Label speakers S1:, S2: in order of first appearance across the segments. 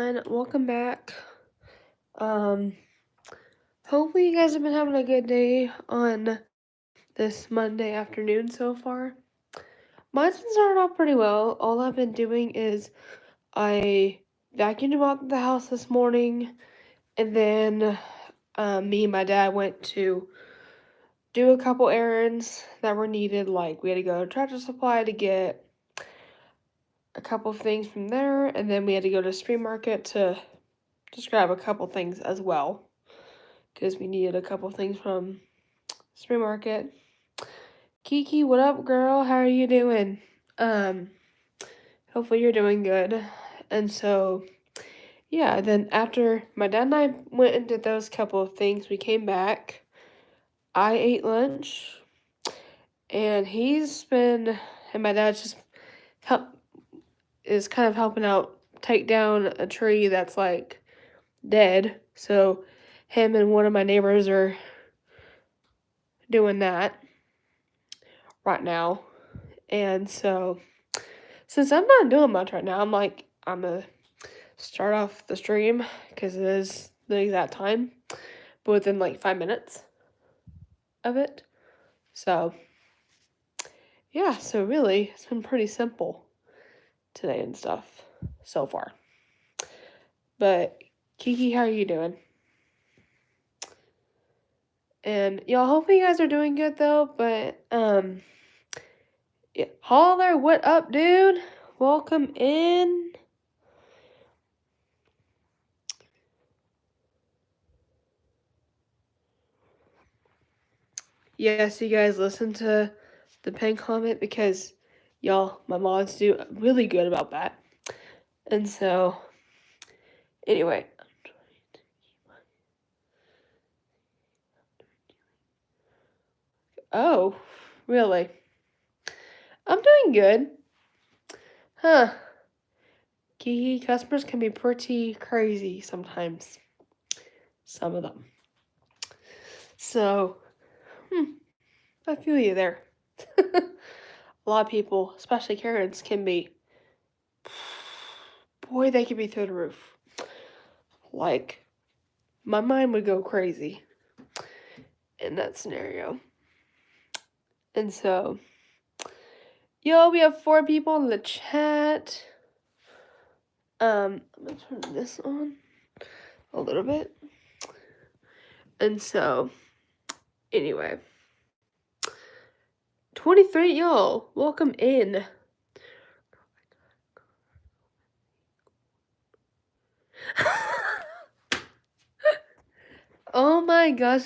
S1: everyone. Welcome back. Um, Hopefully you guys have been having a good day on this Monday afternoon so far. Mine's been starting off pretty well. All I've been doing is I vacuumed out the house this morning, and then me and my dad went to do a couple errands that were needed. Like we had to go to Tractor Supply to get a couple of things from there, and then we had to go to Street Market to just grab a couple things as well, because we needed a couple things from Street Market. Kiki, what up, girl? How are you doing? Um, Hopefully you're doing good. And so, yeah, then after my dad and I went and did those couple of things, we came back. I ate lunch, and and my dad's just help is kind of helping out take down a tree that's like dead. So him and one of my neighbors are doing that right now. And so since I'm not doing much right now, I'm gonna start off the stream because it is the exact time, but within like 5 minutes of it. So yeah, so really it's been pretty simple today and stuff so far. But Kiki, how are you doing? And y'all, hopefully you guys are doing good though. But yeah, Holler, what up, dude? Welcome in. Yes, you guys listen to the pen comment because y'all, my mods do really good about that. And so, anyway. Oh, really? I'm doing good. Huh. Kiki, customers can be pretty crazy sometimes. Some of them. So, I feel you there. A lot of people, especially Karens, can be. Boy, they can be through the roof. Like, my mind would go crazy in that scenario. And so, yo, we have 4 people in the chat. I'm gonna turn this on a little bit. And so, anyway. 23, y'all, welcome in. Oh my gosh.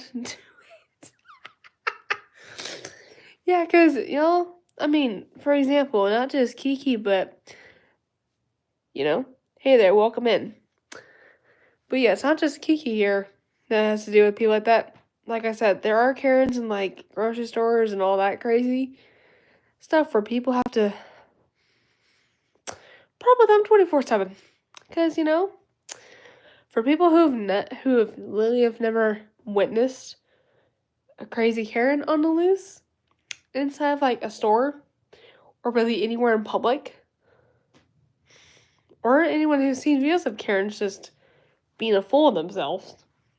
S1: Yeah, because, y'all, I mean, for example, not just Kiki, but, hey there, welcome in. But yeah, it's not just Kiki here that has to do with people like that. Like I said, there are Karens in, like, grocery stores and all that crazy stuff where people have to put with them 24/7. Because, for people who have literally have never witnessed a crazy Karen on the loose inside of, like, a store or really anywhere in public, or anyone who's seen videos of Karens just being a fool of themselves,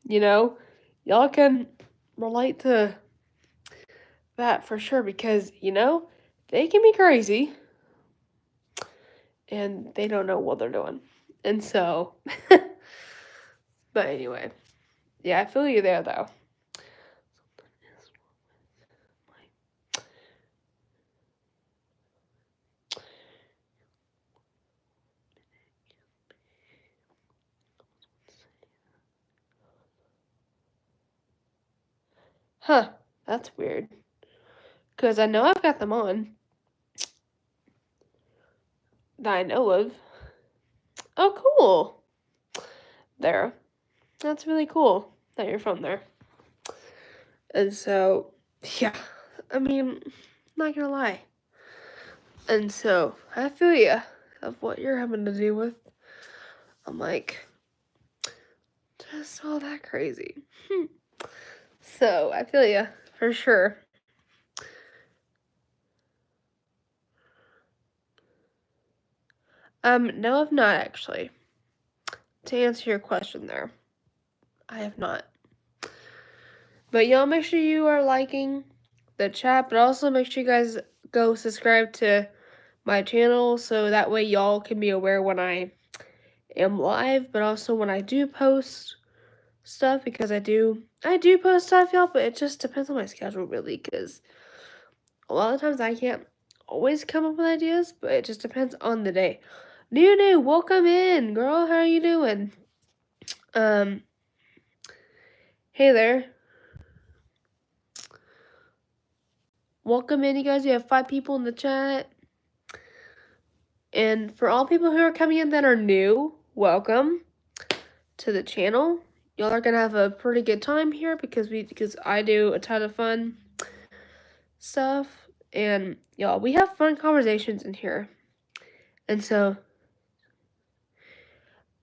S1: y'all can relate to that for sure because, they can be crazy and they don't know what they're doing. And so, but anyway, yeah, I feel you there though. Huh, that's weird. Because I know I've got them on that I know of. Oh, cool. There. That's really cool that you're from there. And so, yeah, I mean, not gonna lie. And so, I feel ya of what you're having to deal with. I'm like, just all that crazy. So, I feel ya, for sure. No, I've not actually. to answer your question there. I have not. But y'all make sure you are liking the chat, but also make sure you guys go subscribe to my channel so that way y'all can be aware when I am live, but also when I do post stuff, because I do post stuff, y'all, but it just depends on my schedule really, because a lot of times I can't always come up with ideas, but it just depends on the day. New, welcome in, girl. How are you doing? Hey there. Welcome in, you guys. We have 5 people in the chat. And for all people who are coming in that are new, welcome to the channel. Y'all are gonna have a pretty good time here because I do a ton of fun stuff, and y'all, we have fun conversations in here. And so,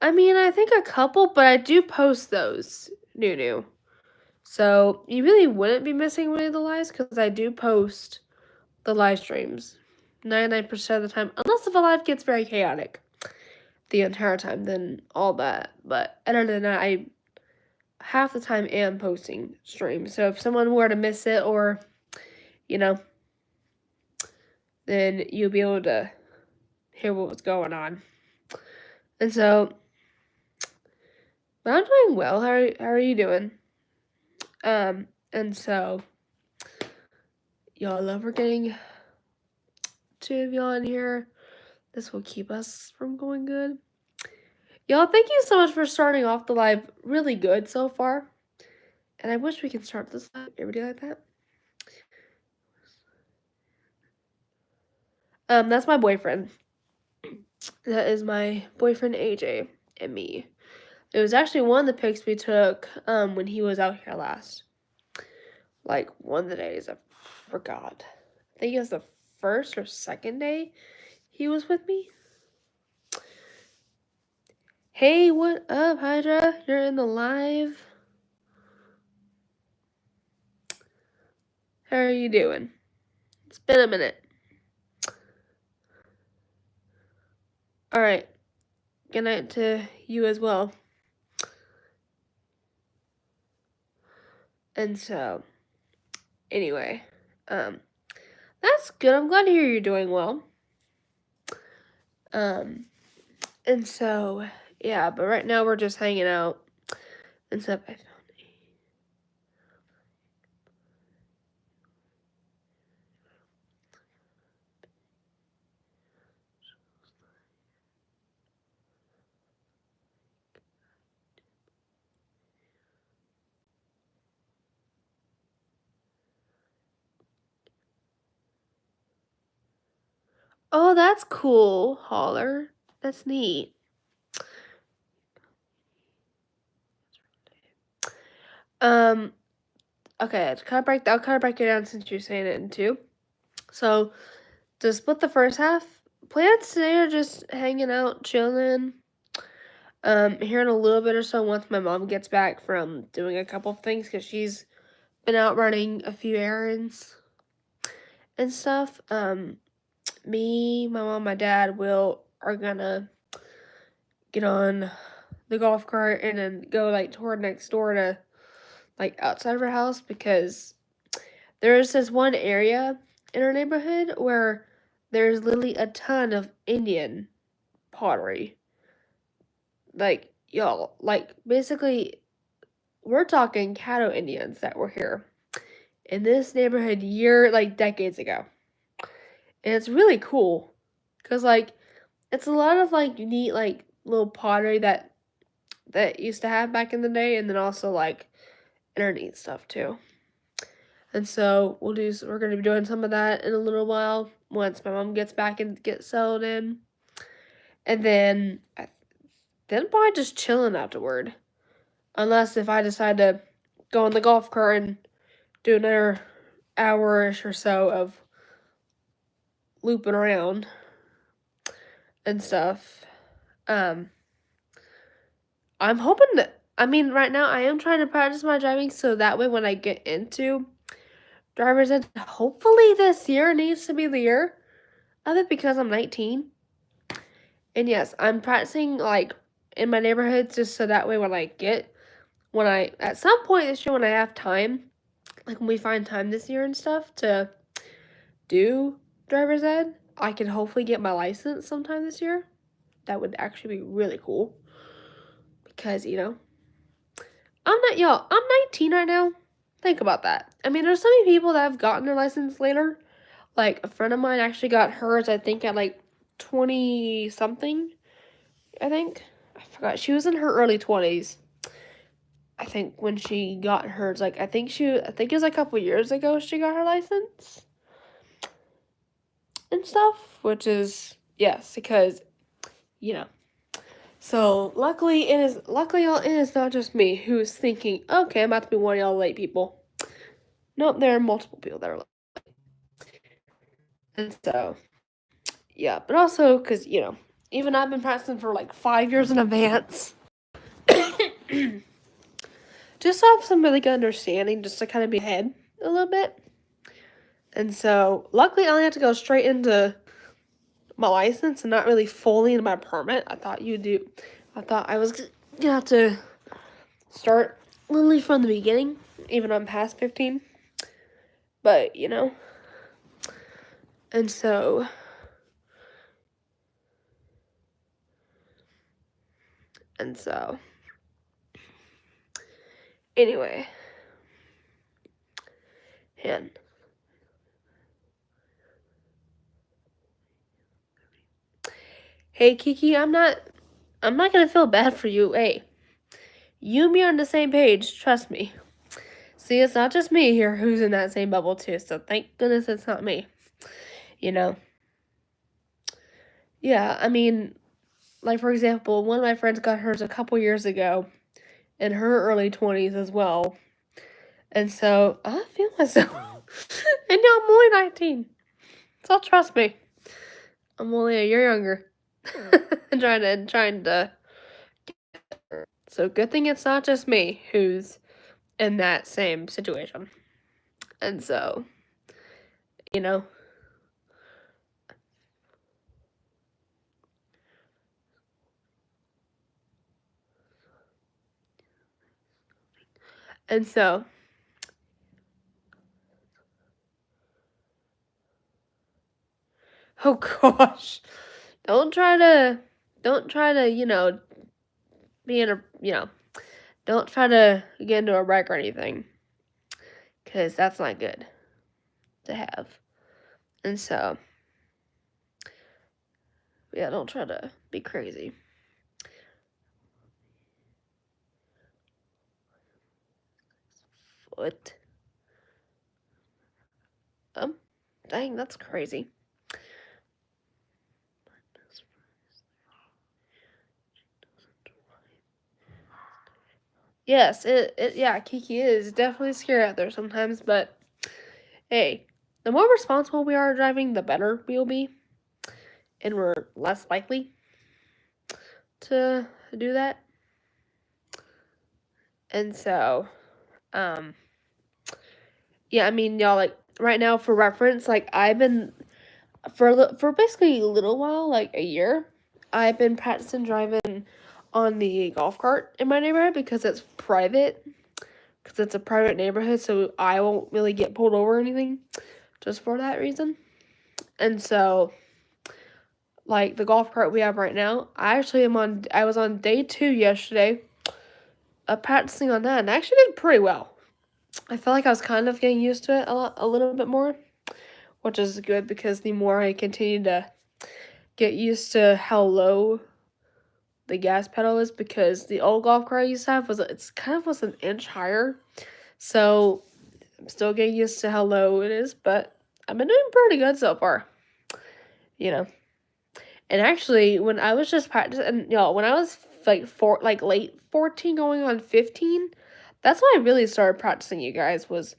S1: I mean, I think a couple, but I do post those new. So you really wouldn't be missing any of the lives because I do post the live streams 99% of the time, unless if a live gets very chaotic the entire time, then all that. But other than that, I half the time am posting streams. So if someone were to miss it, or then you'll be able to hear what was going on. And so, but I'm doing well. How are you doing? And so, y'all, love we're getting 2 of y'all in here. This will keep us from going good. Y'all, thank you so much for starting off the live really good so far. And I wish we could start this live every day like that. That's my boyfriend. That is my boyfriend AJ and me. It was actually one of the pics we took when he was out here last. Like one of the days, I forgot. I think it was the first or second day he was with me. Hey, what up, Hydra? You're in the live. How are you doing? It's been a minute. Alright. Good night to you as well. And so, anyway, that's good. I'm glad to hear you're doing well. And so, yeah, but right now we're just hanging out and stuff. I found Oh, that's cool, Holler. That's neat. Okay, I'll kind of break it down since you're saying it in 2. So, to split the first half, plans today are just hanging out, chilling. Here in a little bit or so, once my mom gets back from doing a couple of things, because she's been out running a few errands and stuff. Me, my mom, my dad are gonna get on the golf cart and then go like toward next door to like outside of our house, because there's this one area in our neighborhood where there's literally a ton of Indian pottery. Like, y'all, like basically we're talking Caddo Indians that were here in this neighborhood decades ago. And it's really cool because like it's a lot of like neat like little pottery that used to have back in the day, and then also like internet stuff too. And so we're gonna be doing some of that in a little while once my mom gets back and gets settled in, and then probably just chilling afterward, unless if I decide to go on the golf cart and do another hour-ish or so of looping around and stuff. I'm hoping that, I mean, right now I am trying to practice my driving so that way when I get into driver's ed, hopefully this year needs to be the year of it because I'm 19. And yes, I'm practicing like in my neighborhoods, just so that way when I at some point this year when I have time, like when we find time this year and stuff to do driver's ed, I can hopefully get my license sometime this year. That would actually be really cool. Because, I'm 19 right now. Think about that. I mean, there's so many people that have gotten their license later. Like, a friend of mine actually got hers, I think, at like 20 something. I think. I forgot. She was in her early 20s. I think when she got hers, like, I think it was a couple years ago she got her license. And stuff. Which is, yes, because, you know. So, luckily, it is not just me who's thinking, okay, I'm about to be one of y'all late people. Nope, there are multiple people that are late. And so, yeah, but also, because, even I've been practicing for like 5 years in advance. Just to have some really good understanding, just to kind of be ahead a little bit. And so, luckily, I only have to go straight into my license and not really fully into my permit. I thought I was going to have to start literally from the beginning, even though I'm past 15. But, and so, anyway, and hey, Kiki, I'm not gonna feel bad for you. Hey, you and me are on the same page. Trust me. See, it's not just me here who's in that same bubble too. So thank goodness it's not me. Yeah, I mean, like for example, one of my friends got hers a couple years ago, in her early 20s as well. And so I feel myself. And now I'm only 19. So trust me. I'm only a year younger. trying to. So good thing it's not just me who's in that same situation. And so, you know. And so. Oh gosh. Don't try to, be in a, don't try to get into a wreck or anything. Because that's not good to have. And so, yeah, don't try to be crazy. Foot. Dang, that's crazy. Yes, yeah, Kiki is definitely scary out there sometimes, but hey, the more responsible we are driving, the better we'll be. And we're less likely to do that. And so, yeah, I mean, y'all, like, right now, for reference, like, I've been, for basically a little while, like a year, I've been practicing driving on the golf cart in my neighborhood because it's private. Because it's a private neighborhood, so I won't really get pulled over or anything just for that reason. And so, like, the golf cart we have right now, I was on day 2 yesterday, practicing on that, and I actually did pretty well. I felt like I was kind of getting used to it a little bit more, which is good because the more I continue to get used to how low the gas pedal is, because the old golf cart I used to have was an inch higher, so I'm still getting used to how low it is, but I've been doing pretty good so far, And actually, when I was just practicing, when I was like late 14 going on 15, that's when I really started practicing, you guys, was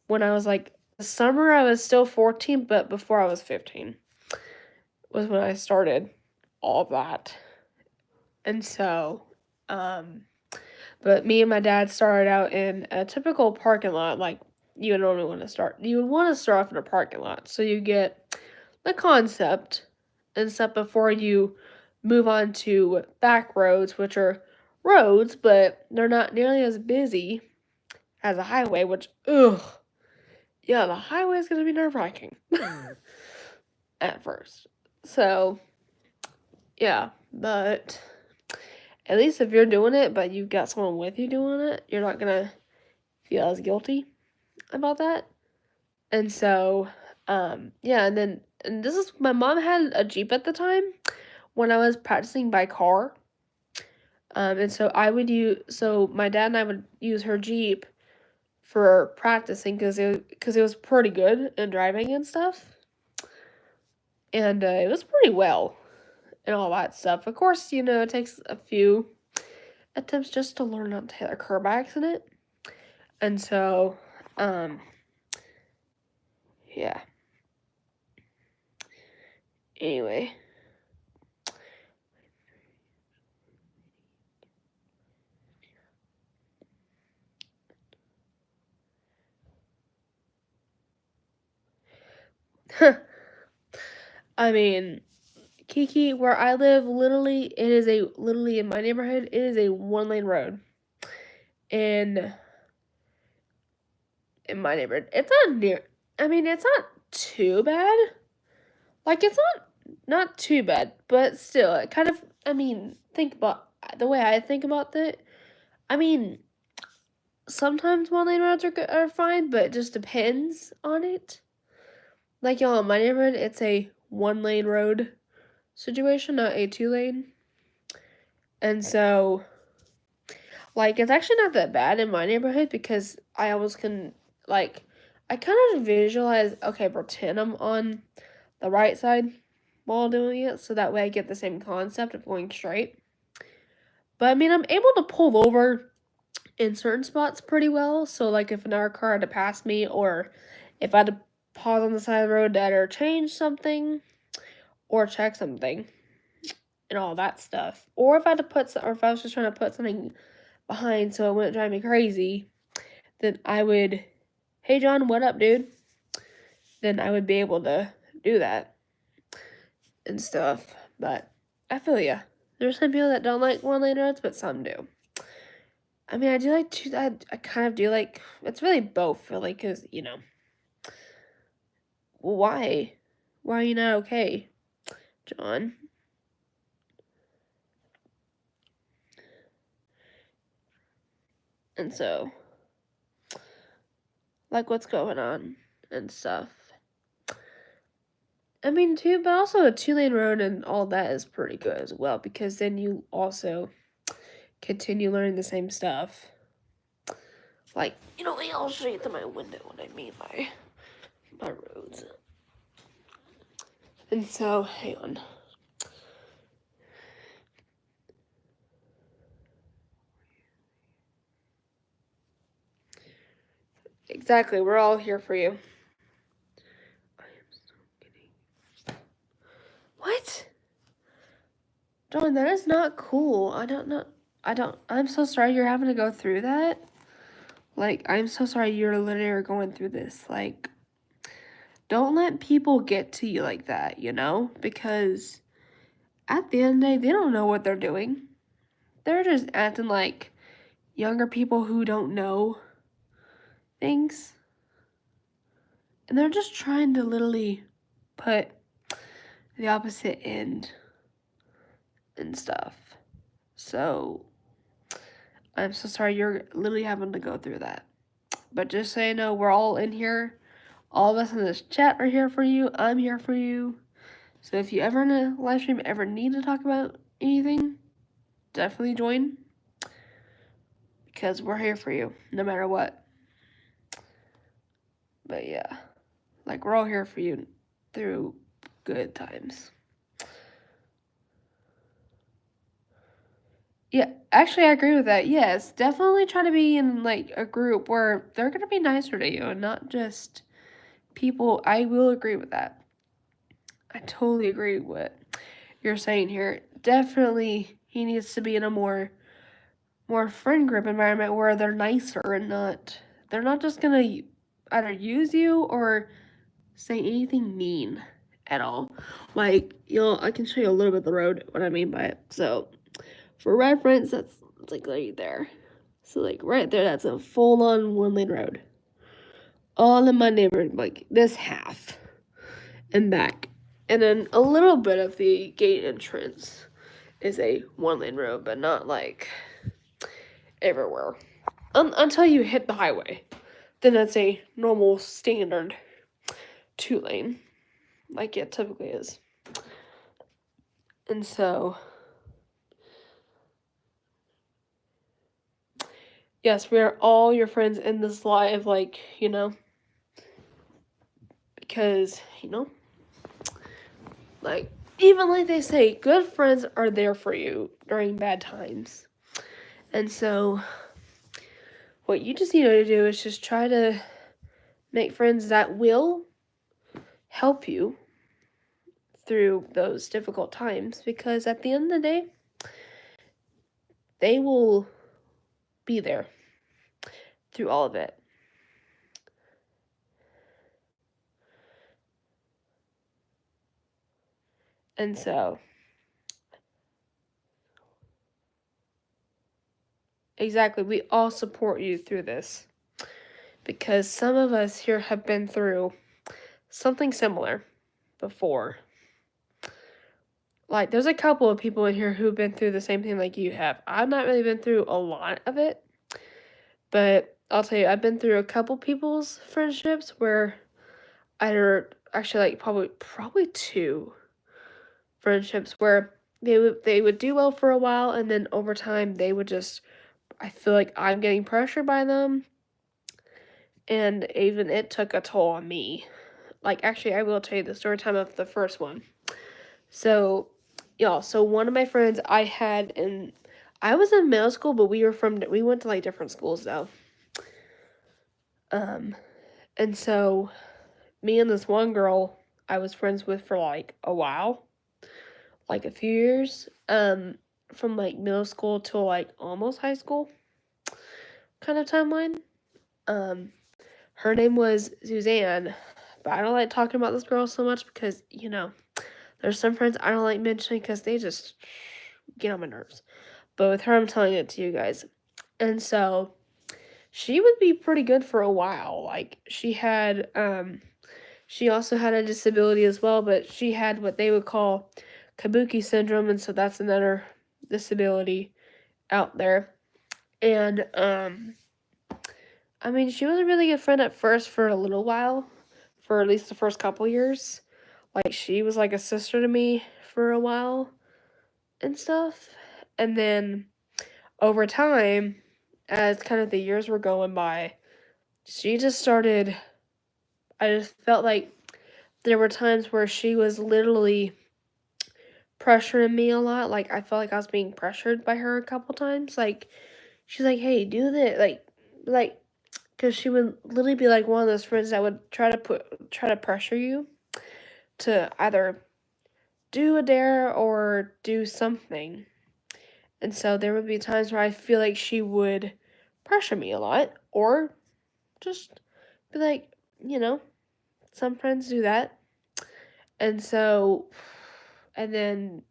S1: when I was like, the summer I was still 14, but before I was 15 was when I started all of that. And so, but me and my dad started out in a typical parking lot, like you would normally want to start. You would want to start off in a parking lot, so you get the concept and stuff before you move on to back roads, which are roads, but they're not nearly as busy as a highway, which, ugh, yeah, the highway is going to be nerve-wracking at first. So, yeah, but at least if you're doing it, but you've got someone with you doing it, you're not going to feel as guilty about that. And so, yeah, and this is, my mom had a Jeep at the time when I was practicing by car. And so so my dad and I would use her Jeep for practicing because it was pretty good in driving and stuff. And it was pretty well and all that stuff. Of course, it takes a few attempts just to learn not to hit a curb accident. And so, yeah. Anyway. I mean, Kiki, where I live, literally in my neighborhood, it is a 1-lane road. And in my neighborhood, it's not too bad. Like, it's not too bad, but still, it kind of, think about, the way I think about that, sometimes 1-lane roads are fine, but it just depends on it. Like, y'all, in my neighborhood, it's a 1-lane road situation, not a 2-lane. And so, like, it's actually not that bad in my neighborhood because I always can, like, I kind of visualize, okay, pretend I'm on the right side while doing it, so that way I get the same concept of going straight. But, I'm able to pull over in certain spots pretty well, so, like, if another car had to pass me, or if I had to pause on the side of the road to either change something, or check something, and all that stuff. Or if I was just trying to put something behind so it wouldn't drive me crazy, then I would, hey John, what up, dude? Then I would be able to do that and stuff. But I feel ya. There's some people that don't like 1-lane roads, but some do. I do like I kind of do like, it's really both, really, because, well, why? Why are you not okay, John? And so, like, what's going on and stuff. Too, but also a 2-lane road and all that is pretty good as well, because then you also continue learning the same stuff. Like, I'll show you through my window what I mean by my roads. And so, hang on. Exactly, we're all here for you. I am so kidding. What? John, that is not cool. I'm so sorry you're having to go through that. Like, I'm so sorry you're literally going through this. Like, don't let people get to you like that, Because at the end of the day, they don't know what they're doing. They're just acting like younger people who don't know things. And they're just trying to literally put the opposite end and stuff. So, I'm so sorry you're literally having to go through that. But just so you know, we're all in here. All of us in this chat are here for you. I'm here for you. So if you ever in a live stream ever need to talk about anything, definitely join. Because we're here for you, no matter what. But yeah, like, we're all here for you through good times. Yeah, actually, I agree with that. Yes, definitely try to be in, like, a group where they're going to be nicer to you and not just people. I will agree with that. I totally agree with what you're saying here. Definitely, he needs to be in a more friend group environment where they're nicer and they're not just going to either use you or say anything mean at all. Like, I can show you a little bit of the road, what I mean by it. So, for reference, that's like right there. So, like, right there, that's a full-on one-lane road. All in my neighborhood, like, this half and back. And then a little bit of the gate entrance is a one-lane road, but not, like, everywhere. Until you hit the highway. Then it's a normal, standard 2-lane, like it typically is. And so, yes, we are all your friends in this live, like, because, like, even like they say, good friends are there for you during bad times. And so, what you just need to do is just try to make friends that will help you through those difficult times, because at the end of the day, they will be there through all of it. And so, exactly, we all support you through this, because some of us here have been through something similar before. Like, there's a couple of people in here who've been through the same thing like you have. I've not really been through a lot of it, but I'll tell you, I've been through a couple people's friendships where actually, like, probably two friendships where they would do well for a while, and then over time they would just, I feel like I'm getting pressured by them, and even it took a toll on me. Like, actually, I will tell you the story time of the first one. So, so one of my friends I was in middle school, but we went to, like, different schools, though. And so, me and this one girl I was friends with for, like, a while, like, a few years, from, like, middle school till, like, almost high school kind of timeline. Her name was Suzanne, but I don't like talking about this girl so much because, there's some friends I don't like mentioning because they just get on my nerves. But with her, I'm telling it to you guys. And so, she would be pretty good for a while. Like, she also had a disability as well, but she had what they would call Kabuki syndrome, and so that's another disability out there. And, she was a really good friend at first for a little while, for at least the first couple years. Like, she was like a sister to me for a while and stuff. And then over time, as kind of the years were going by, she just started, I just felt like there were times where she was literally pressuring me a lot. Like, I felt like I was being pressured by her a couple times. Like, she's like, hey, do this. Like, because she would literally be like one of those friends that would try to pressure you to either do a dare or do something. And so there would be times where I feel like she would pressure me a lot, or just be like, some friends do that. And so, and then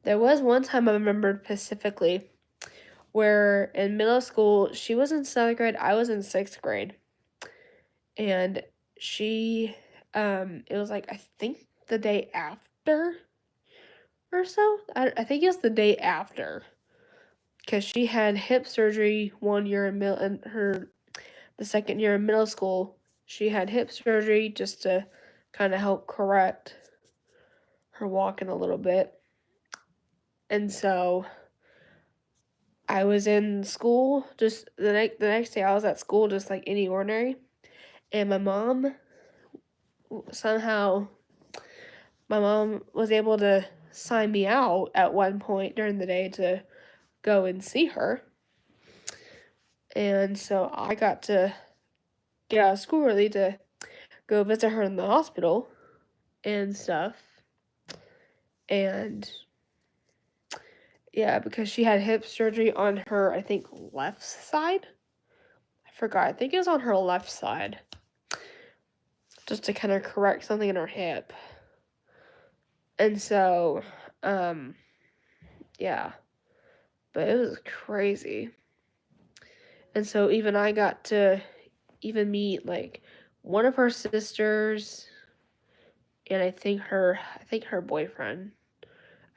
S1: there was one time I remembered specifically where in middle school, she was in 7th grade, I was in 6th grade. And it was like, I think the day after or so. I think it was the day after. Because she had hip surgery one year the second year in middle school. She had hip surgery just to kind of help correct her walking a little bit. And so I was in school, just the next day I was at school just like any ordinary. And my mom was able to sign me out at one point during the day to go and see her. And so I got to get out of school early to go visit her in the hospital and stuff. And yeah, because she had hip surgery on her, I think, left side. I forgot. I think it was on her left side. just to kind of correct something in her hip. And so, yeah, but it was crazy. And so even I got to even meet like one of her sisters and I think her boyfriend.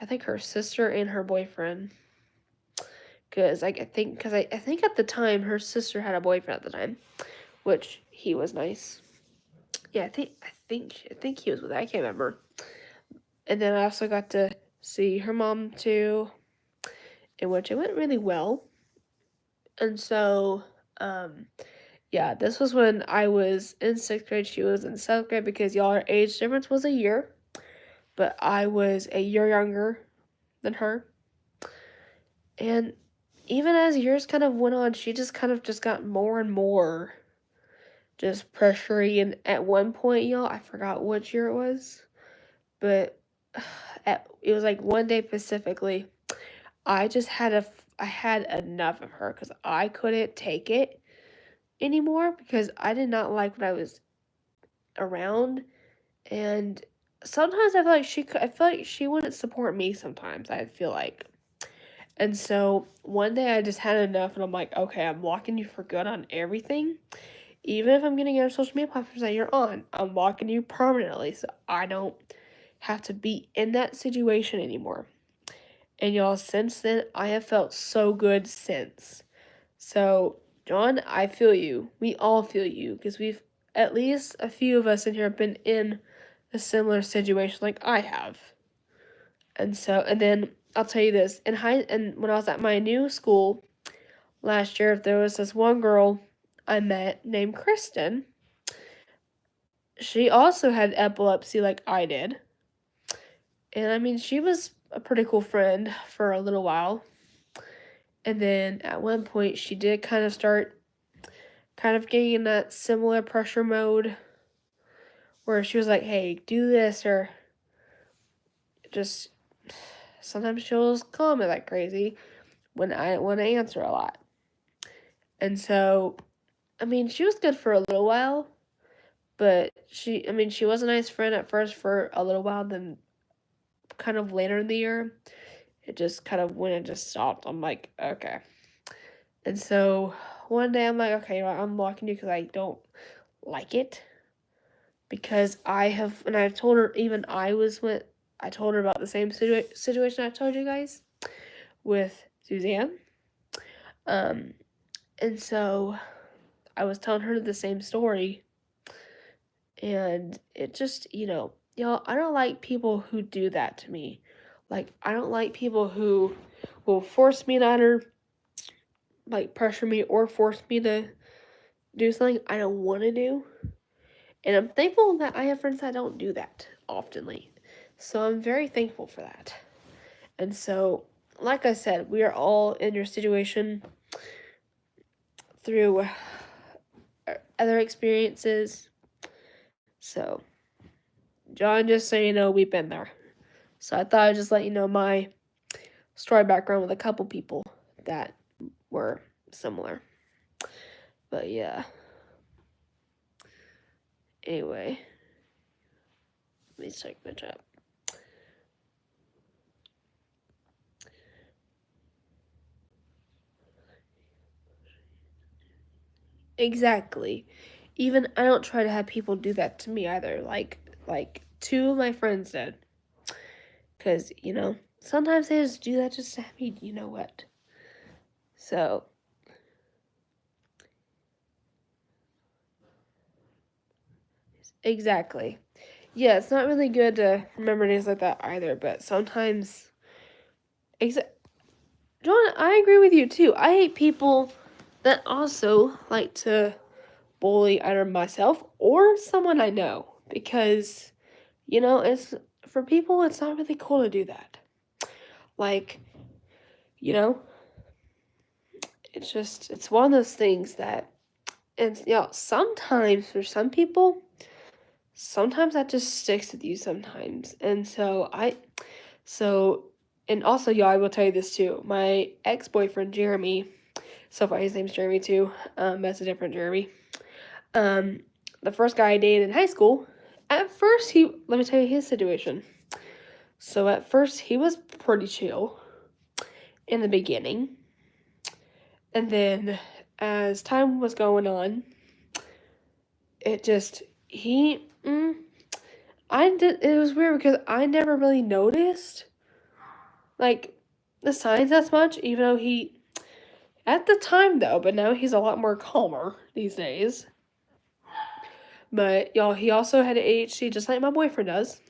S1: I think her sister and her boyfriend. Cause like I think at the time her sister had a boyfriend at the time, which he was nice. Yeah, I think he was with her. I can't remember. And then I also got to see her mom too, in which it went really well. And so, yeah, this was when I was in sixth grade. She was in seventh grade because y'all our age difference was a year, but I was a year younger than her. And even as years kind of went on, she just kind of just got more and more just pressury. And at one point, y'all, I forgot which year it was, but it was like one day specifically, I had enough of her because I couldn't take it anymore because I did not like what I was around. And sometimes I feel like she wouldn't support me sometimes, I feel like. And so one day I just had enough and I'm like, okay, I'm blocking you for good on everything. Even if I'm getting out of social media platforms that you're on, I'm blocking you permanently so I don't have to be in that situation anymore. And y'all, since then, I have felt so good since. So, John, I feel you. We all feel you because at least a few of us in here have been in a similar situation like I have. And then I'll tell you this, and when I was at my new school last year, there was this one girl I met named Kristen. She also had epilepsy like I did. And I mean, she was a pretty cool friend for a little while. And then at one point, she did kind of start kind of getting in that similar pressure mode where she was like, hey, do this, or just sometimes she'll just call me like crazy when I want to answer a lot. And so, I mean, she was good for a little while, but she was a nice friend at first for a little while, then kind of later in the year, it just kind of when it just stopped, I'm like, okay. And so one day I'm like, okay, I'm blocking you because I don't like it. Because and I told her, I told her about the same situation I told you guys with Suzanne. Um, and so I was telling her the same story. And it just, y'all, I don't like people who do that to me. Like, I don't like people who will force me to either, like, pressure me or force me to do something I don't want to do. And I'm thankful that I have friends that don't do that oftenly. So I'm very thankful for that. And so, like I said, we are all in your situation through other experiences. So, John, just so you know, we've been there. So I thought I'd just let you know my story background with a couple people that were similar. But yeah. Anyway, let me check my chat. Exactly. Even I don't try to have people do that to me either. Like two of my friends did. Cause sometimes they just do that just to have me. You know what? So exactly. Yeah, it's not really good to remember days like that either. But sometimes, John, I agree with you too. I hate people that also like to bully either myself or someone I know because, it's for people, it's not really cool to do that. Like, you know, it's one of those things that, and sometimes for some people, sometimes that just sticks with you sometimes. And and also, I will tell you this too. My ex-boyfriend, Jeremy, so far his name's Jeremy too, that's a different Jeremy. Um, the first guy I dated in high school, at first let me tell you his situation. So at first he was pretty chill in the beginning. And then as time was going on, it just, it was weird because I never really noticed, like, the signs as much, even though at the time though, but now he's a lot more calmer these days. But y'all, he also had ADHD just like my boyfriend does.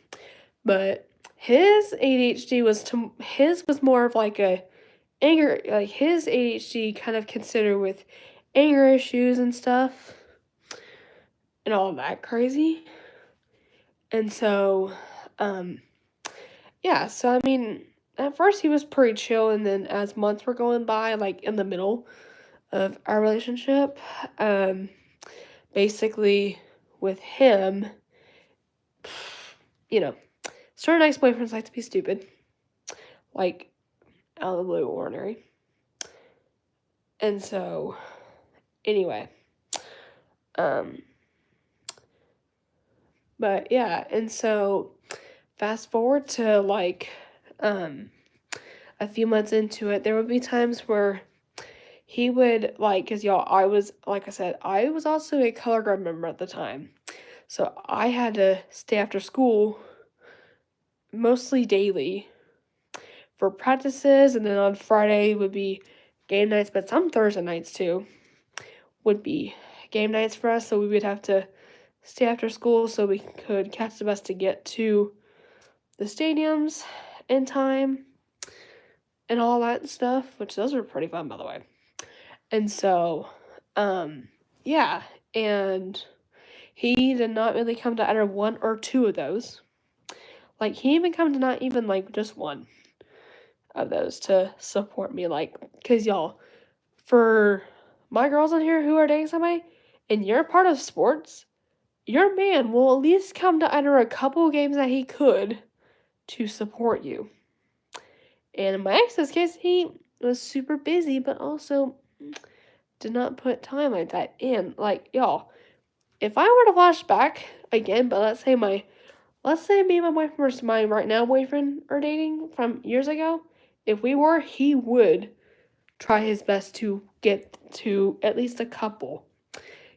S1: But his ADHD was more of like a anger, like his ADHD kind of considered with anger issues and stuff and all that crazy. And so, yeah, so I mean, at first he was pretty chill, and then as months were going by, like in the middle of our relationship, basically with him, you know, certain ex-boyfriends like to be stupid, like out of the blue ordinary. And so, anyway, but yeah, and so fast forward to like a few months into it, there would be times where he would, like, because y'all, I was, like I said, I was also a color guard member at the time. So I had to stay after school mostly daily for practices, and then on Friday would be game nights, but some Thursday nights too would be game nights for us. So we would have to stay after school so we could catch the bus to get to the stadiums in time and all that stuff, which those were pretty fun, by the way. And so, yeah, and he did not really come to either one or two of those. Like, he even come to not even, like, just one of those to support me, like, because y'all, for my girls in here who are dating somebody, and you're part of sports, your man will at least come to either a couple games that he could to support you. And in my ex's case, he was super busy, but also did not put time like that in. Like, y'all, if I were to flash back again, but let's say me and my boyfriend versus my right now boyfriend are dating from years ago, if we were, he would try his best to get to at least a couple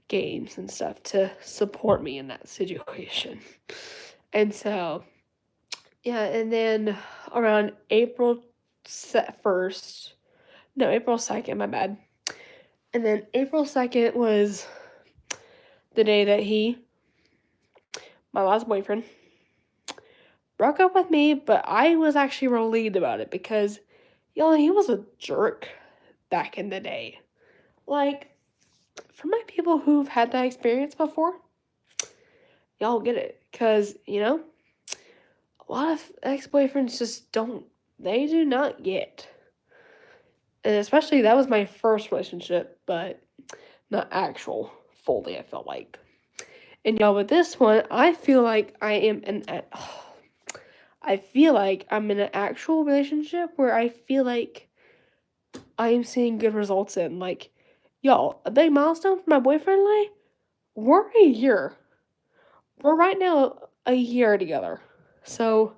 S1: games and stuff to support me in that situation. And so, yeah, and then around April 2nd, my bad. And then April 2nd was the day that my last boyfriend, broke up with me, but I was actually relieved about it because, y'all, he was a jerk back in the day. Like, for my people who've had that experience before, y'all get it. Because, a lot of ex-boyfriends just they do not get. And especially, that was my first relationship, but not actual fully, I felt like. And y'all, with this one, I feel like I'm in an actual relationship where I feel like I am seeing good results in. Like, y'all, a big milestone for my boyfriend and I, we're a year. We're right now a year together. So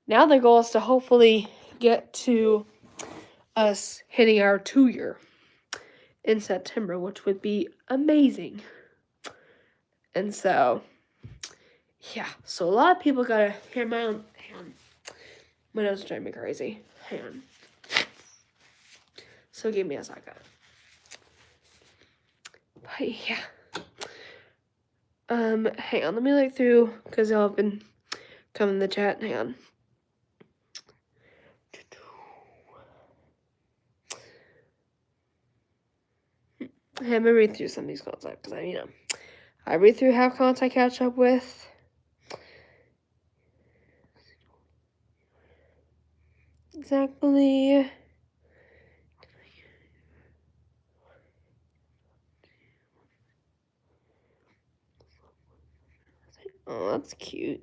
S1: now the goal is to hopefully get to us hitting our 2-year in September, which would be amazing. And so, yeah. So a lot of people gotta hear my own hand. My nose is driving me crazy. Hang on. So give me a second. But yeah. Hang on, let me look through, because y'all have been coming in the chat. Hang on. Hey, I'm gonna read through some of these comments, because I read through half comments I catch up with. Exactly. Oh, that's cute.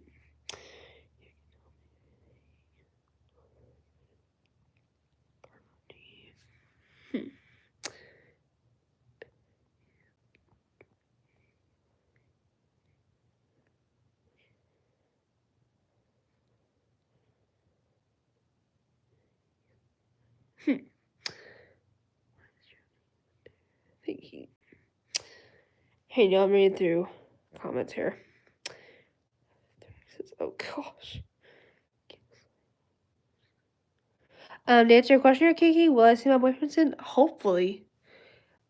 S1: Hey, now I'm reading through comments here. Oh gosh. To answer your question, Kiki, will I see my boyfriend soon? Hopefully.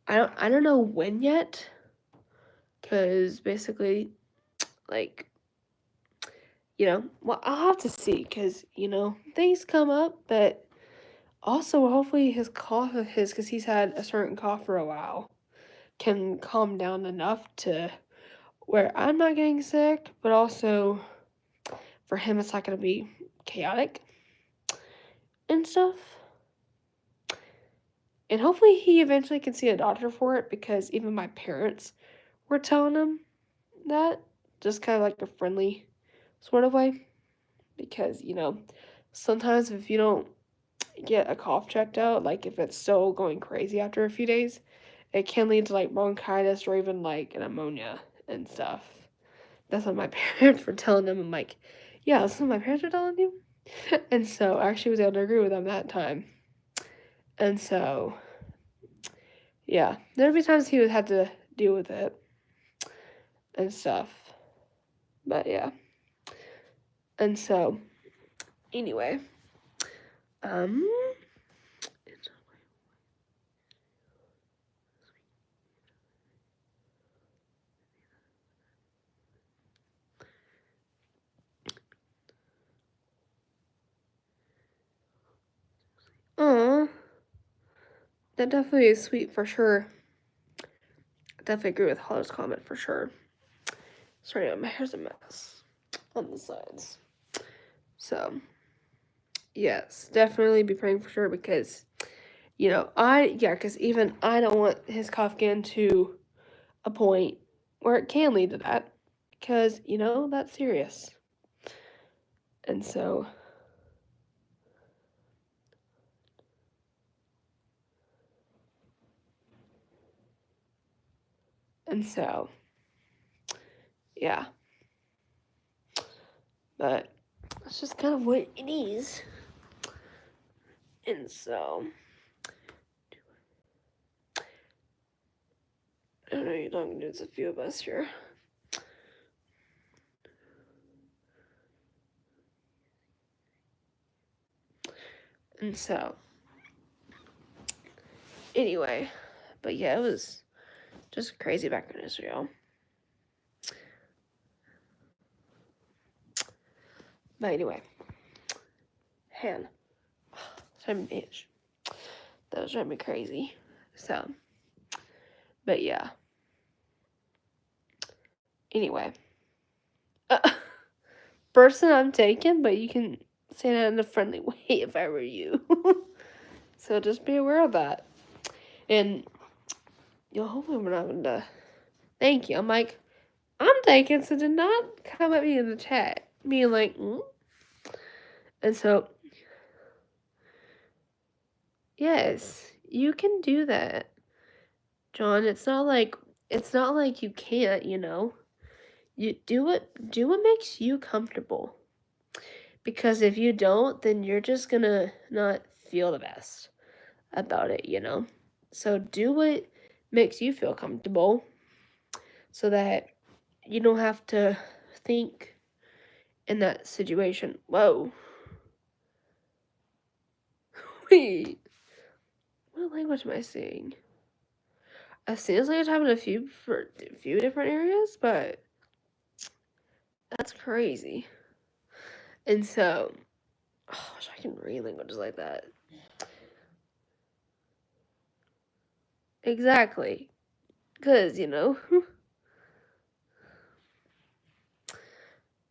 S1: I don't know when yet, cause basically, like, well, I'll have to see, cause things come up, but also hopefully his cough of his, cause he's had a certain cough for a while, can calm down enough to where I'm not getting sick, but also for him it's not gonna be chaotic and stuff. And hopefully he eventually can see a doctor for it, because even my parents were telling him that, just kind of like a friendly sort of way. Because, sometimes if you don't get a cough checked out, like if it's still going crazy after a few days, it can lead to like bronchitis or even like an pneumonia and stuff. That's what my parents were telling them. I'm like, yeah, that's what my parents were telling you. And so I actually was able to agree with them that time. And so, yeah, there'd be times he would have to deal with it and stuff. But yeah. And so, anyway, um, aw, that definitely is sweet for sure. I definitely agree with Hollow's comment for sure. Sorry, my hair's a mess on the sides. So, yes, definitely be praying for sure, because, because even I don't want his cough getting to a point where it can lead to that, because, that's serious. And so, yeah. But that's just kind of what it is. And so, I don't know, you're talking to, there's a few of us here. And so, anyway, but yeah, it was just crazy back in Israel. But anyway, Han, bitch, that was driving me crazy. So, but yeah. Anyway, person I'm taking, but you can say that in a friendly way if I were you. So just be aware of that. And hopefully we're not gonna. Thank you. I'm like, I'm taken, so do not come at me in the chat being like, And so, yes, you can do that, John. It's not like you can't. You do what makes you comfortable. Because if you don't, then you're just gonna not feel the best about it. So do what makes you feel comfortable, so that you don't have to think in that situation. Whoa. Wait. What language am I saying? It seems like it's happened a few different areas, but that's crazy. And so, I wish I can read languages like that. Exactly. Because, I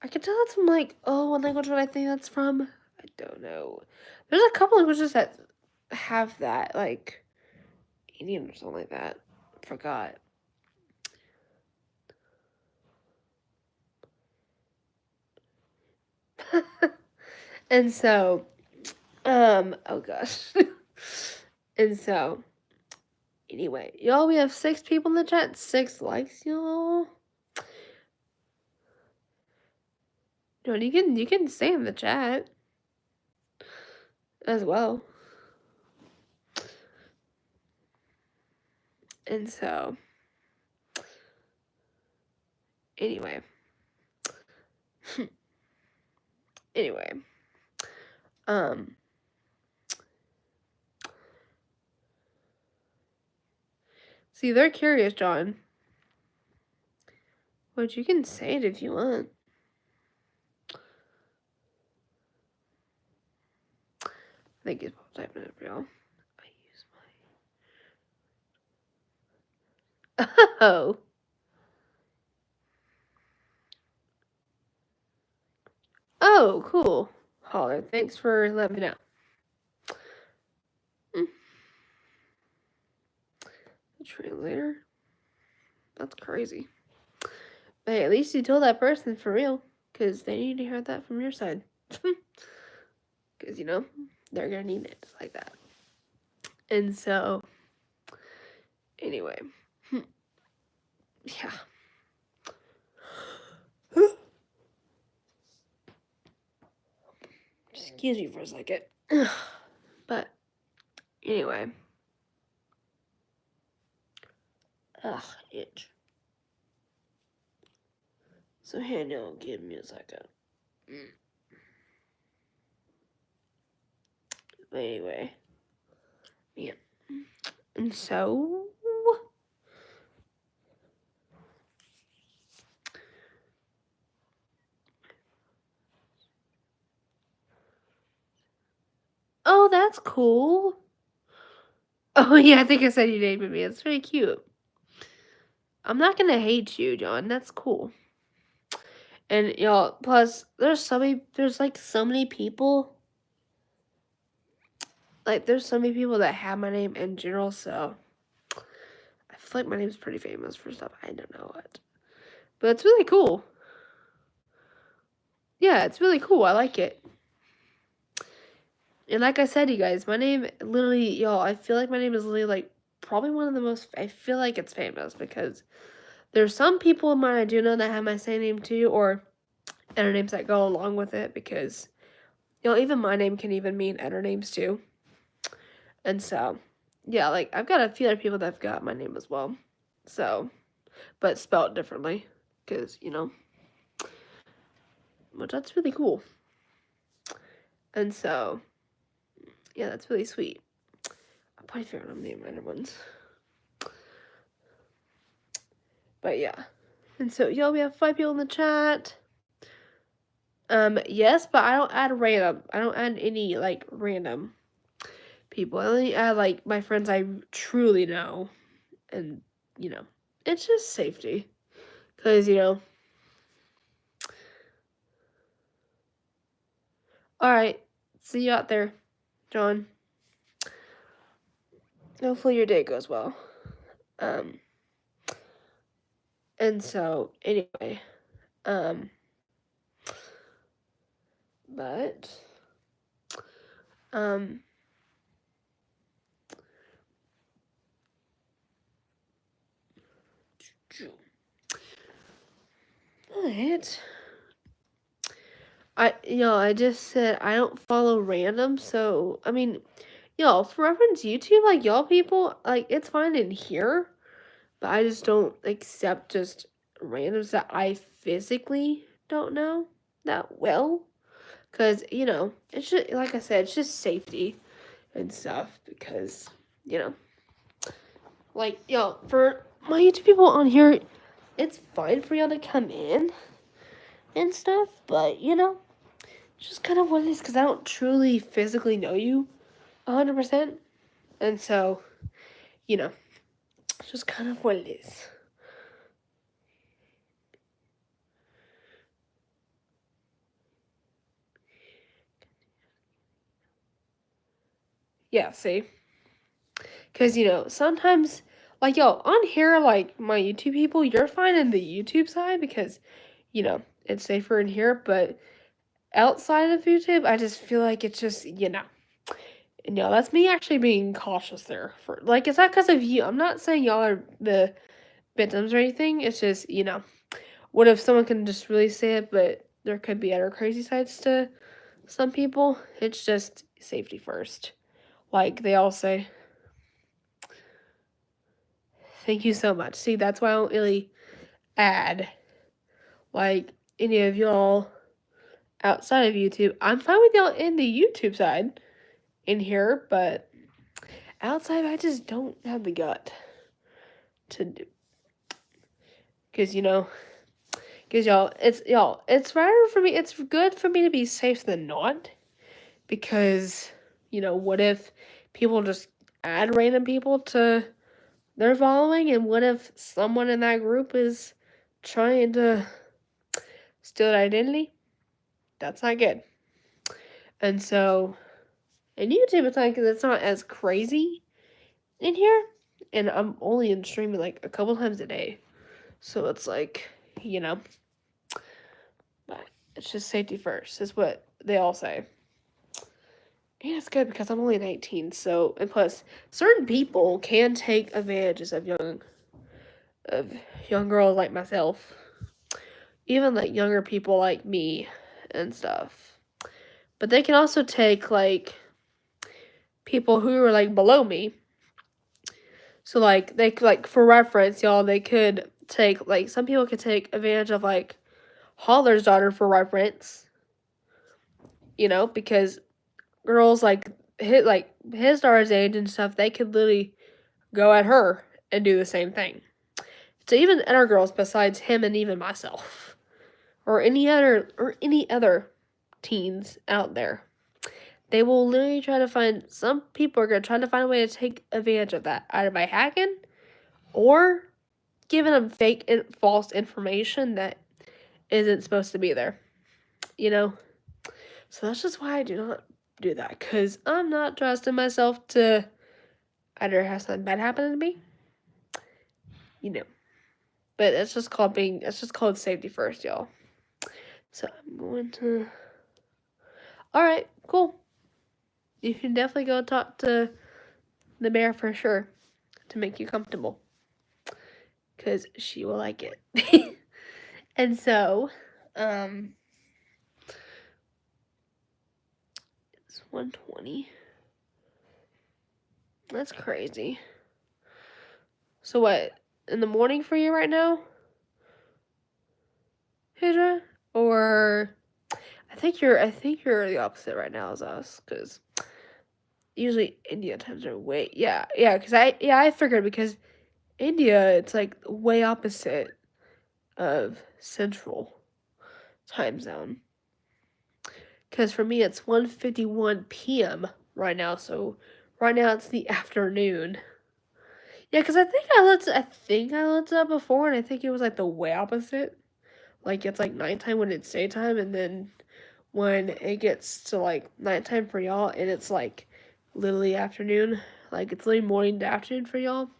S1: can tell that's from like, what language would I think that's from? I don't know. There's a couple languages that have that, like Indian or something like that. Forgot. And so, oh gosh. And so, anyway, y'all, we have 6 people in the chat, 6 likes, y'all. John, you can stay in the chat as well. And so, anyway. Anyway. See, they're curious, John. But you can say it if you want. I think it's typing it for y'all. I use my. Oh. Oh, cool. Holler. Thanks for letting me know. The translator? That's crazy. But hey, at least you told that person for real. Because they need to hear that from your side. Because, you know, they're going to need it like that. And so, anyway. Yeah. Excuse me for a second. But, anyway. Ugh, itch. So, hey, now give me a second. But anyway. Yeah. And so. Oh, that's cool. Oh, yeah, I think I said you named me. It's very cute. I'm not gonna hate you, John. That's cool. And y'all, plus there's like so many people. Like there's so many people that have my name in general, so I feel like my name's pretty famous for stuff. I don't know what. But it's really cool. Yeah, it's really cool. I like it. And like I said, you guys, my name literally, y'all, I feel like my name is literally like probably one of the most, I feel like it's famous because there's some people in mine I do know that have my same name too, or other names that go along with it because, you know, even my name can even mean other names too. And so, yeah, like I've got a few other people that have got my name as well. So, but spelled differently because, you know, but that's really cool. And so, yeah, that's really sweet. I'll probably figure out how to name other ones. But yeah. And so, y'all, we have 5 people in the chat. Yes, but I don't add random. I don't add any, like, random people. I only add, like, my friends I truly know. And, you know, it's just safety. Because, you know. Alright. See you out there, John. Hopefully your day goes well. And so, anyway. But, What? I just said I don't follow random, so, I mean, y'all, for reference YouTube, like, y'all people, like, it's fine in here, but I just don't accept just randoms that I physically don't know that well, because, you know, it's just, like I said, it's just safety and stuff, because, you know, like, y'all, for my YouTube people on here, it's fine for y'all to come in and stuff, but, you know, it's just kind of what it is, because I don't truly physically know you 100%, and so, you know, it's just kind of what it is. Yeah, see? Because, you know, sometimes, like, yo, on here, like, my YouTube people, you're fine in the YouTube side because, you know, it's safer in here, but outside of YouTube, I just feel like it's just, you know. And, yo, that's me actually being cautious there. For like, it's not because of you. I'm not saying y'all are the victims or anything. It's just, you know, what if someone can just really say it, but there could be other crazy sides to some people? It's just safety first. Like they all say. Thank you so much. See, that's why I don't really add like any of y'all outside of YouTube. I'm fine with y'all in the YouTube side in here, but outside I just don't have the gut to do. Cause it's rather for me. It's good for me to be safe than not. Because what if people just add random people to their following, and what if someone in that group is trying to steal their identity? That's not good. And so, in YouTube, it's not as crazy in here, and I'm only in streaming like a couple times a day, so it's like, but it's just safety first, is what they all say. And it's good because I'm only 19, so, and plus, certain people can take advantages of young girls like myself, even like younger people like me and stuff. But they can also take like people who are like below me. So like they could, like, for reference, y'all, they could take, like, some people could take advantage of like Holler's daughter for reference. Because girls like his daughter's age and stuff, they could literally go at her and do the same thing. So even other girls besides him and even myself, or any other teens out there, they will literally try to find, some people are going to try to find a way to take advantage of that, either by hacking or giving them fake and false information that isn't supposed to be there. So that's just why I do not do that, because I'm not trusting myself to either have something bad happen to me. But it's just called safety first, y'all. So I'm going to. Alright, cool. You can definitely go talk to the bear for sure to make you comfortable. Because she will like it. And so, it's 1:20. That's crazy. So what, in the morning for you right now? Hydra? Or I think you're the opposite right now as us, because usually India times are way, because I figured, because India, it's like way opposite of Central time zone. Because for me, it's 1:51 p.m. right now, so right now it's the afternoon. Yeah, because I think I looked it up before, and I think it was like the way opposite. Like, it's like nighttime when it's daytime, and then when it gets to like nighttime for y'all, and it's like literally afternoon. Like, it's literally morning to afternoon for y'all.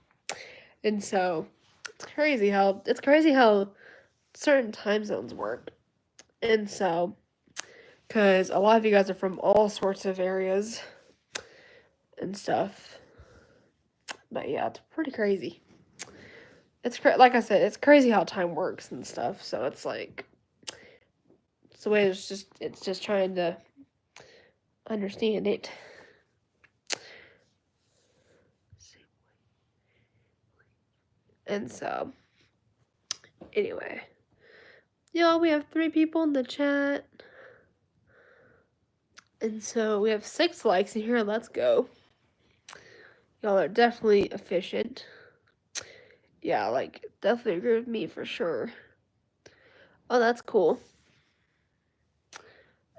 S1: And so it's crazy how certain time zones work. And so, because a lot of you guys are from all sorts of areas and stuff. But yeah, it's pretty crazy. Like I said, it's crazy how time works and stuff. So it's like, it's the way it's just trying to understand it. And so, anyway, y'all, we have 3 people in the chat. And so we have 6 likes in here. Let's go. Y'all are definitely efficient. Yeah, like, definitely agree with me for sure. Oh, that's cool.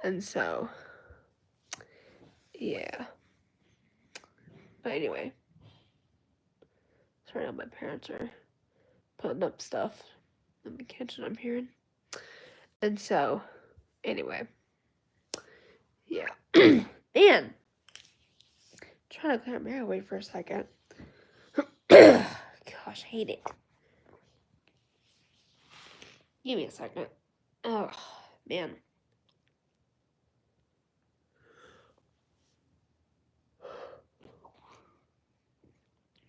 S1: And so, yeah. But anyway. Sorry, now my parents are putting up stuff in the kitchen, I'm hearing. And so, anyway. Yeah. And, trying to clear my hair away for a second. Gosh, hate it. Give me a second. Oh, man.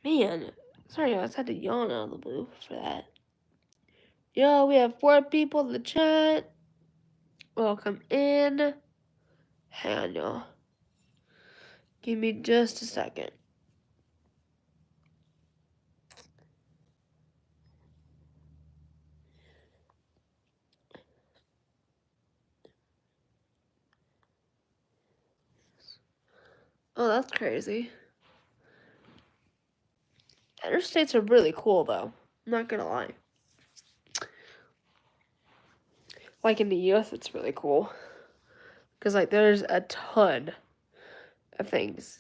S1: Man, sorry, I just had to yawn out of the blue for that. Yo, we have 4 people in the chat. Welcome in. Hang on, y'all. Give me just a second. Oh, that's crazy. Interstates are really cool, though. I'm not gonna lie. Like in the U.S., it's really cool. Because, like, there's a ton of things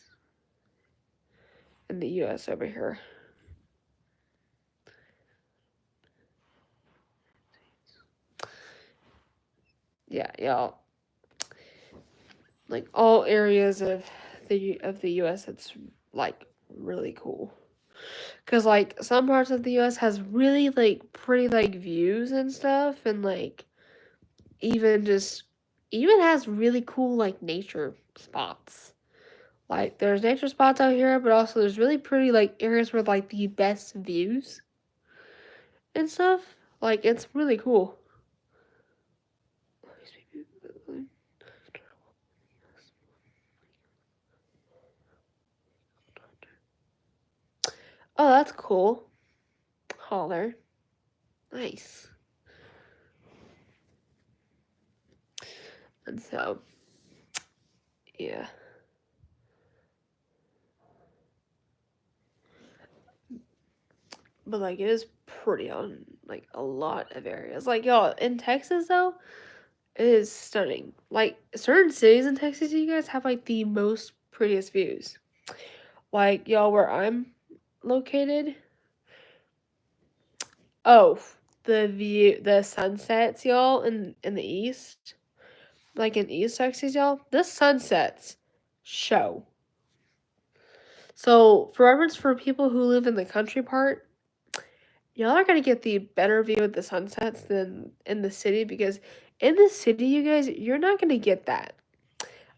S1: in the U.S. over here. Yeah, y'all. Like, all areas of the U.S., it's, like, really cool. Because, like, some parts of the U.S. has really, like, pretty, like, views and stuff. And, like, even has really cool, like, nature spots. Like, there's nature spots out here, but also there's really pretty, like, areas with, like, the best views and stuff. Like, it's really cool. Oh, that's cool. Holler. Nice. And so, yeah. But, like, it is pretty on, like, a lot of areas. Like, y'all, in Texas, though, it is stunning. Like, certain cities in Texas, you guys have, like, the most prettiest views. Like, y'all, where I'm located. Oh, the sunsets, y'all, in the east. Like, in East Texas, y'all. The sunsets show. So, for reference for people who live in the country part, y'all are gonna get the better view of the sunsets than in the city because in the city, you guys, you're not gonna get that.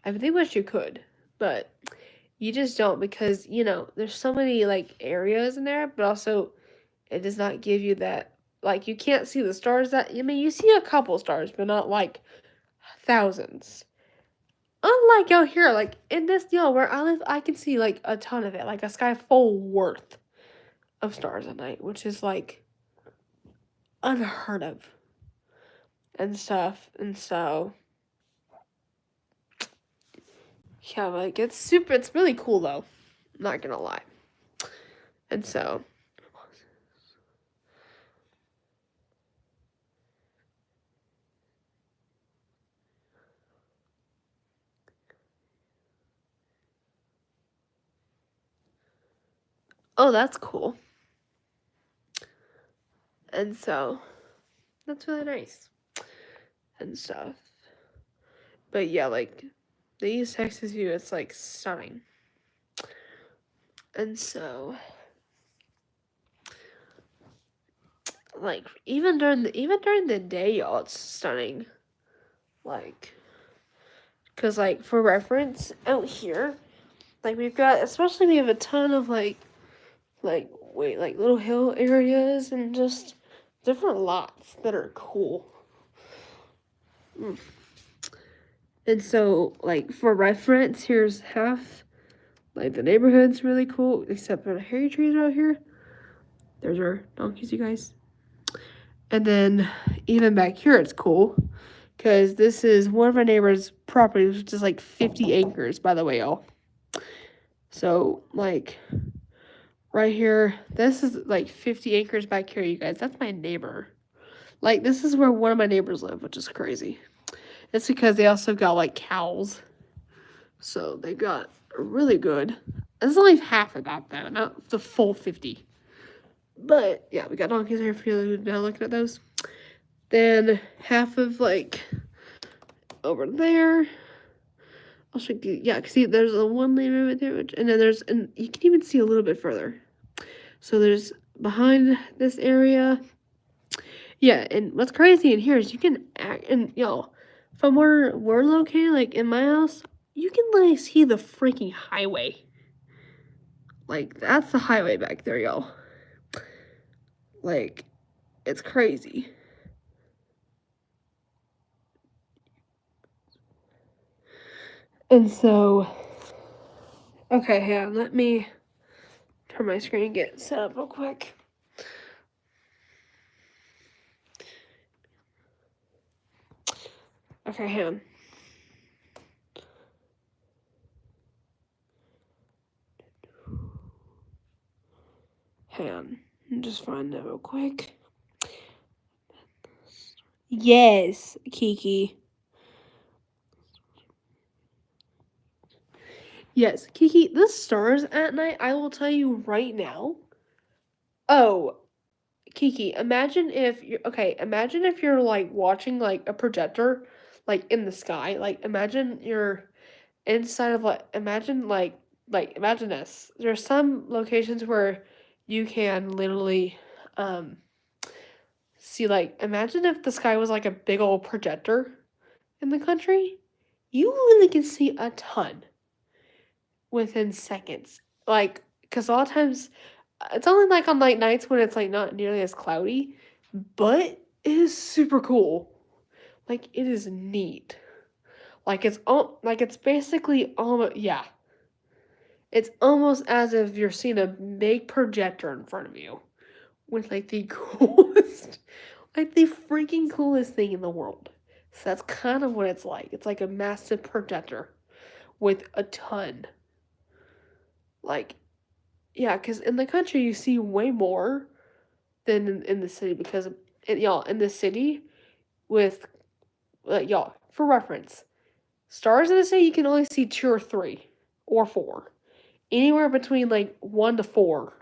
S1: I really wish you could, but you just don't because there's so many like areas in there, but also it does not give you that. Like you can't see the stars that I mean, you see a couple stars, but not like thousands. Unlike out here, like in this where I live, I can see like a ton of it, like a sky full worth of stars at night, which is like unheard of and stuff. And so, yeah, like it's really cool though. Not gonna lie. And so, oh, that's cool. And so, that's really nice and stuff. But yeah, like the East Texas view, it's like stunning. And so, like even during the day, y'all, it's stunning. Like, cause like for reference, out here, like we have a ton of like little hill areas and just different lots that are cool. And so, like for reference, here's half. Like the neighborhood's really cool, except for the hairy trees out here. There's our donkeys, you guys. And then even back here, it's cool because this is one of our neighbors' properties, which is like 50 acres, by the way, y'all. So like right here, this is like 50 acres back here, you guys. That's my neighbor. Like this is where one of my neighbors live, which is crazy. It's because they also got like cows, so they got really good. It's only half of that though, not the full 50. But yeah, we got donkeys here for you now looking at those. Then half of like over there. I'll show you. Yeah, see, there's a one lane right there, and then and you can even see a little bit further. So there's behind this area. Yeah, and what's crazy in here is you can and y'all, from where we're located, like in my house, you can like see the freaking highway. Like that's the highway back there, y'all. Like, it's crazy. And so, okay, yeah, let me turn my screen and get set up real quick. Okay, hang on. Hang on. Just find it real quick. Yes, Kiki. Yes, Kiki, the stars at night, I will tell you right now. Oh, Kiki, imagine if you're like watching like a projector like in the sky. Like imagine you're inside of imagine this. There's some locations where you can literally um see, like, imagine if the sky was like a big old projector in the country. You really can see a ton within seconds. Like, because a lot of times it's only like on like nights when it's like not nearly as cloudy, but it is super cool. Like it is neat. Like it's basically almost, yeah. It's almost as if you're seeing a big projector in front of you with like the coolest, like the freaking coolest thing in the world. So that's kind of what it's like. It's like a massive projector with a ton. Like, yeah, because in the country you see way more than in the city because y'all in the city with y'all for reference, stars in the city you can only see two or three or four, anywhere between like 1 to 4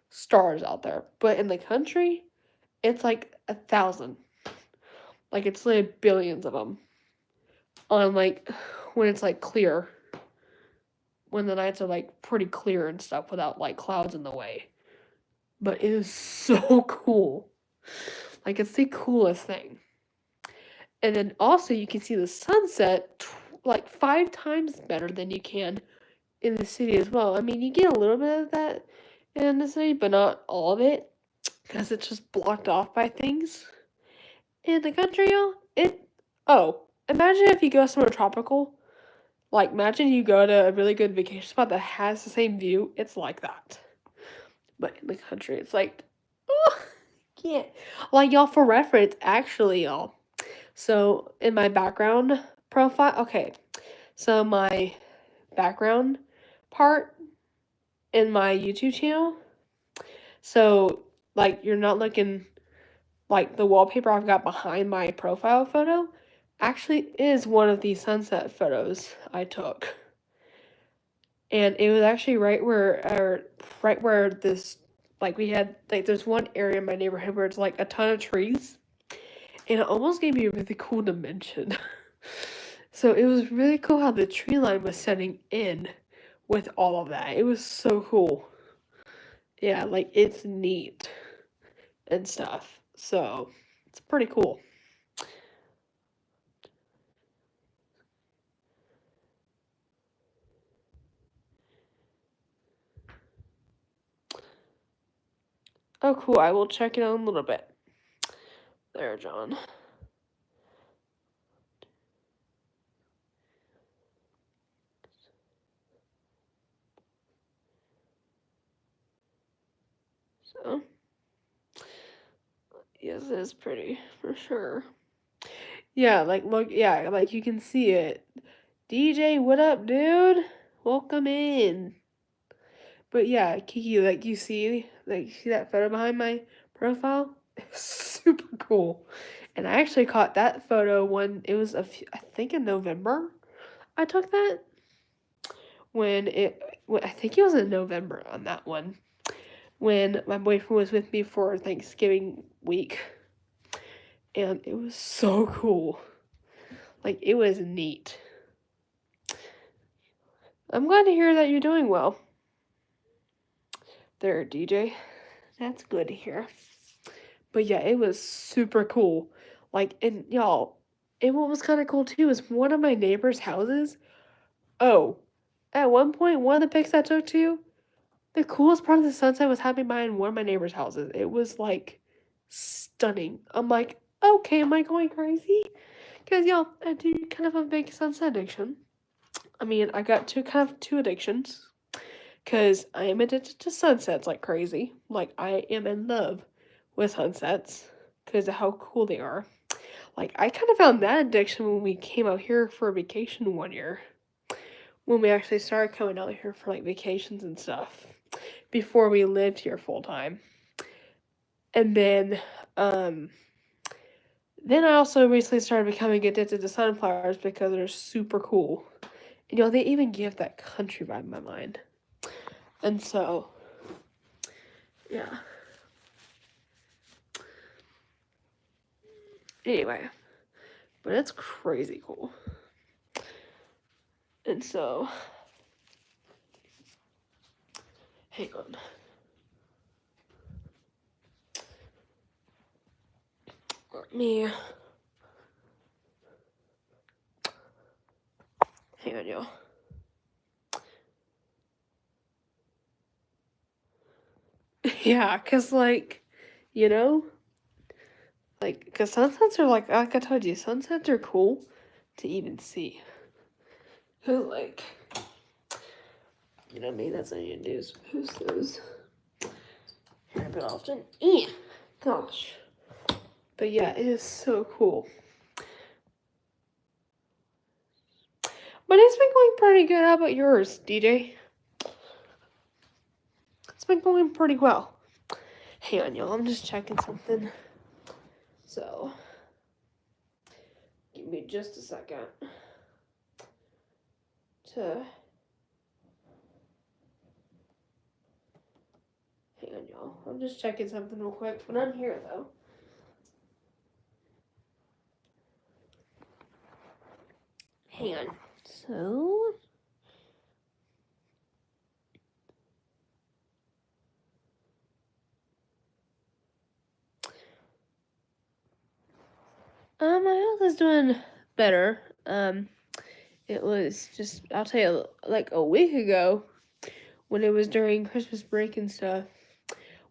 S1: stars out there. But in the country, it's like 1,000. Like it's like billions of them on like when it's like clear, when the nights are like pretty clear and stuff without like clouds in the way. But it is so cool. Like it's the coolest thing. And then also you can see the sunset like 5 times better than you can in the city as well. I mean, you get a little bit of that in the city, but not all of it because it's just blocked off by things. In the country, y'all, imagine if you go somewhere tropical. Like, imagine you go to a really good vacation spot that has the same view. It's like that. But in the country, it's like, oh, can't. Like, y'all, for reference, actually, y'all. So, in my background profile, okay. So, my background part in my YouTube channel. So, like, you're not looking, like, the wallpaper I've got behind my profile photo actually is one of the sunset photos I took. And it was actually right where this, like, we had, like, there's one area in my neighborhood where it's, like, a ton of trees. And it almost gave me a really cool dimension. So it was really cool how the tree line was setting in with all of that. It was so cool. Yeah, like, it's neat and stuff. So, it's pretty cool. Oh, cool. I will check it out in a little bit. There, John. So, yes, it is pretty, for sure. Yeah, like, look, yeah, like, you can see it. DJ, what up, dude? Welcome in. But yeah, Kiki, like, you see that photo behind my profile? It's super cool. And I actually caught that photo when it was I think in November. I took that I think it was in November on that one, when my boyfriend was with me for Thanksgiving week. And it was so cool. Like, it was neat. I'm glad to hear that you're doing well. There, DJ. That's good to hear. But yeah, it was super cool. Like, and y'all, and what was kind of cool too is one of my neighbor's houses. Oh, at one point, one of the pics I took too, the coolest part of the sunset was happening behind one of my neighbor's houses. It was like stunning. I'm like, okay, am I going crazy? Because y'all, I do kind of have a big sunset addiction. I mean, I got two addictions. Because I am addicted to sunsets like crazy. Like, I am in love with sunsets because of how cool they are. Like, I kind of found that addiction when we came out here for a vacation one year. When we actually started coming out here for like vacations and stuff. before we lived here full time. And then I also recently started becoming addicted to sunflowers because they're super cool. And they even give that country vibe in my mind. And so, yeah. Anyway, but it's crazy cool. And so, hang on. Let me, hang on, y'all. Yeah, because, because sunsets are like I told you, sunsets are cool to even see. Cause you know me, that's what you do is post those here a bit often. Gosh. But yeah, it is so cool. My day's been going pretty good. How about yours, DJ? It's been going pretty well. Hang on, y'all. I'm just checking something. So, give me just a second to... Hang on, y'all. I'm just checking something real quick. But I'm here, though. Hang on. So... my health is doing better. It was just, I'll tell you, like a week ago, when it was during Christmas break and stuff.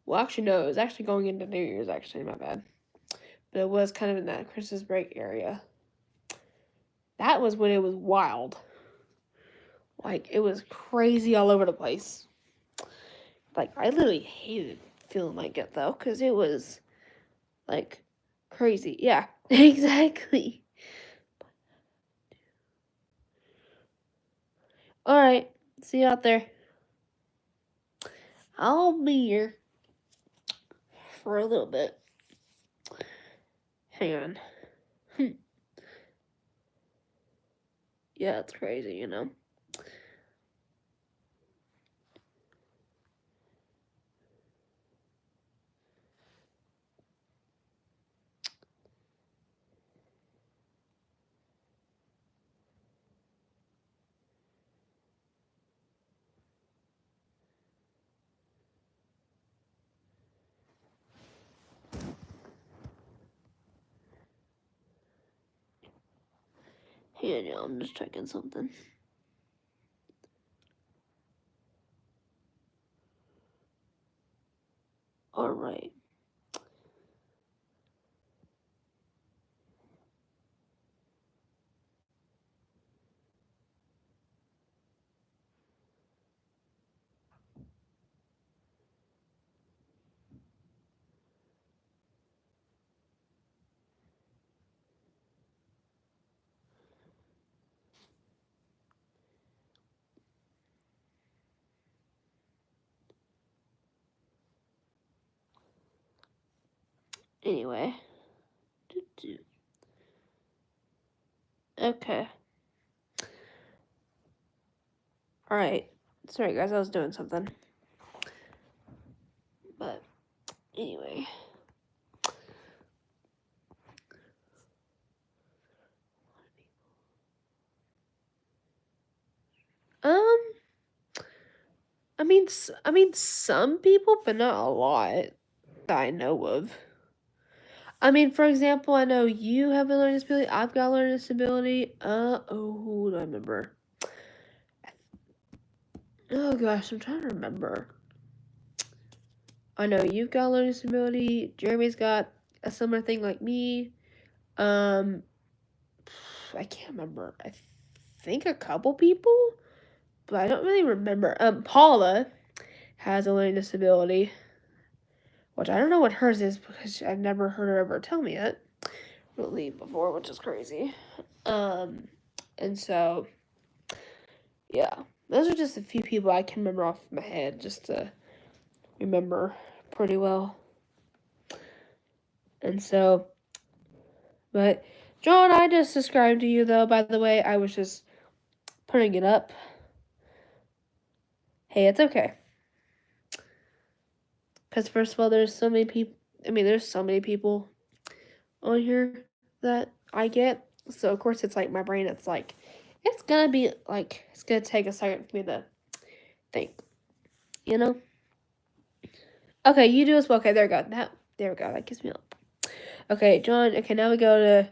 S1: Well, actually, no, it was actually going into New Year's, actually, my bad. But it was kind of in that Christmas break area. That was when it was wild. Like, it was crazy all over the place. Like, I literally hated feeling like it, though, because it was, like, crazy. Yeah, exactly. Alright, see you out there. I'll be here for a little bit. Hang on. Yeah, it's crazy, you know? Yeah, I'm just checking something. Alright. Anyway. Okay. Alright. Sorry, guys, I was doing something. But, anyway. I mean, some people, but not a lot that I know of. I mean, for example, I know you have a learning disability. I've got a learning disability. Who do I remember? Oh gosh, I'm trying to remember. I know you've got a learning disability. Jeremy's got a similar thing like me. I can't remember. I think a couple people, but I don't really remember. Paula has a learning disability, which I don't know what hers is because I've never heard her ever tell me it really before, which is crazy. And so, yeah, those are just a few people I can remember off my head just to remember pretty well. And so, but John, I just subscribed to you though, by the way. I was just putting it up. Hey, it's okay. Because first of all, there's so many people. There's so many people on here that I get. So of course it's like my brain. It's like it's gonna be like it's gonna take a second for me to think. You know. Okay, you do as well. Okay, there we go. There we go. That gives me up. Okay, John. Okay, now we go to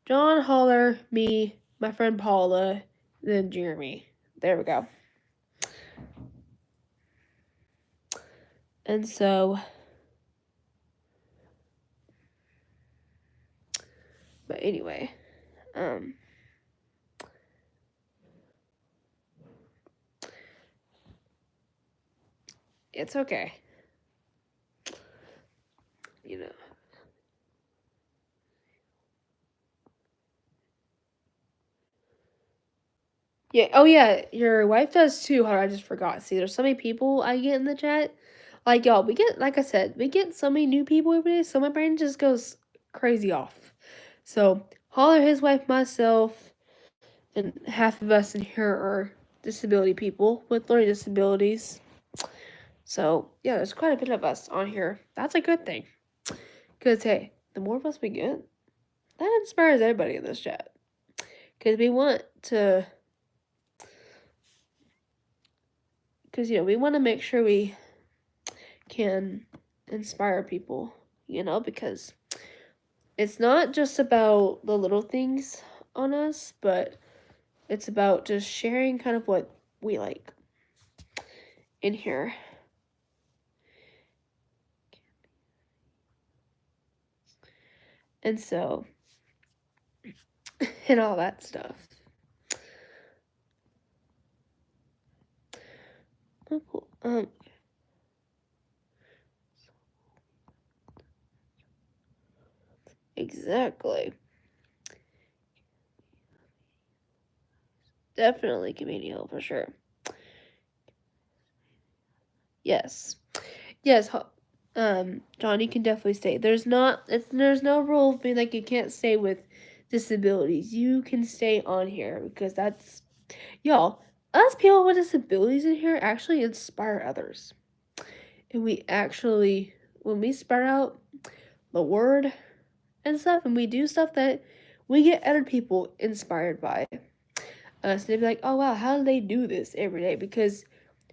S1: John, Holler, me, my friend Paula, then Jeremy. There we go. And so, but anyway, it's okay. You know. Yeah. Oh yeah, your wife does too. How I just forgot. See, there's so many people I get in the chat. Like y'all, we get like I said, we get so many new people every day. So my brain just goes crazy off. So Holler, his wife, myself, and half of us in here are disability people with learning disabilities. So yeah, there's quite a bit of us on here. That's a good thing. Cause hey, the more of us we get, that inspires everybody in this chat. Cause we want to. Because we want to make sure we can inspire people, because it's not just about the little things on us, but it's about just sharing kind of what we like in here. And so, and all that stuff. Oh, cool. Exactly. Definitely community help for sure. Yes. Yes, John, you can definitely stay. There's no rule being like you can't stay with disabilities. You can stay on here because that's y'all. Us people with disabilities in here actually inspire others, and we actually when we spread out the word and stuff, and we do stuff that we get other people inspired by us. They'd be like, "Oh wow, how do they do this every day?" Because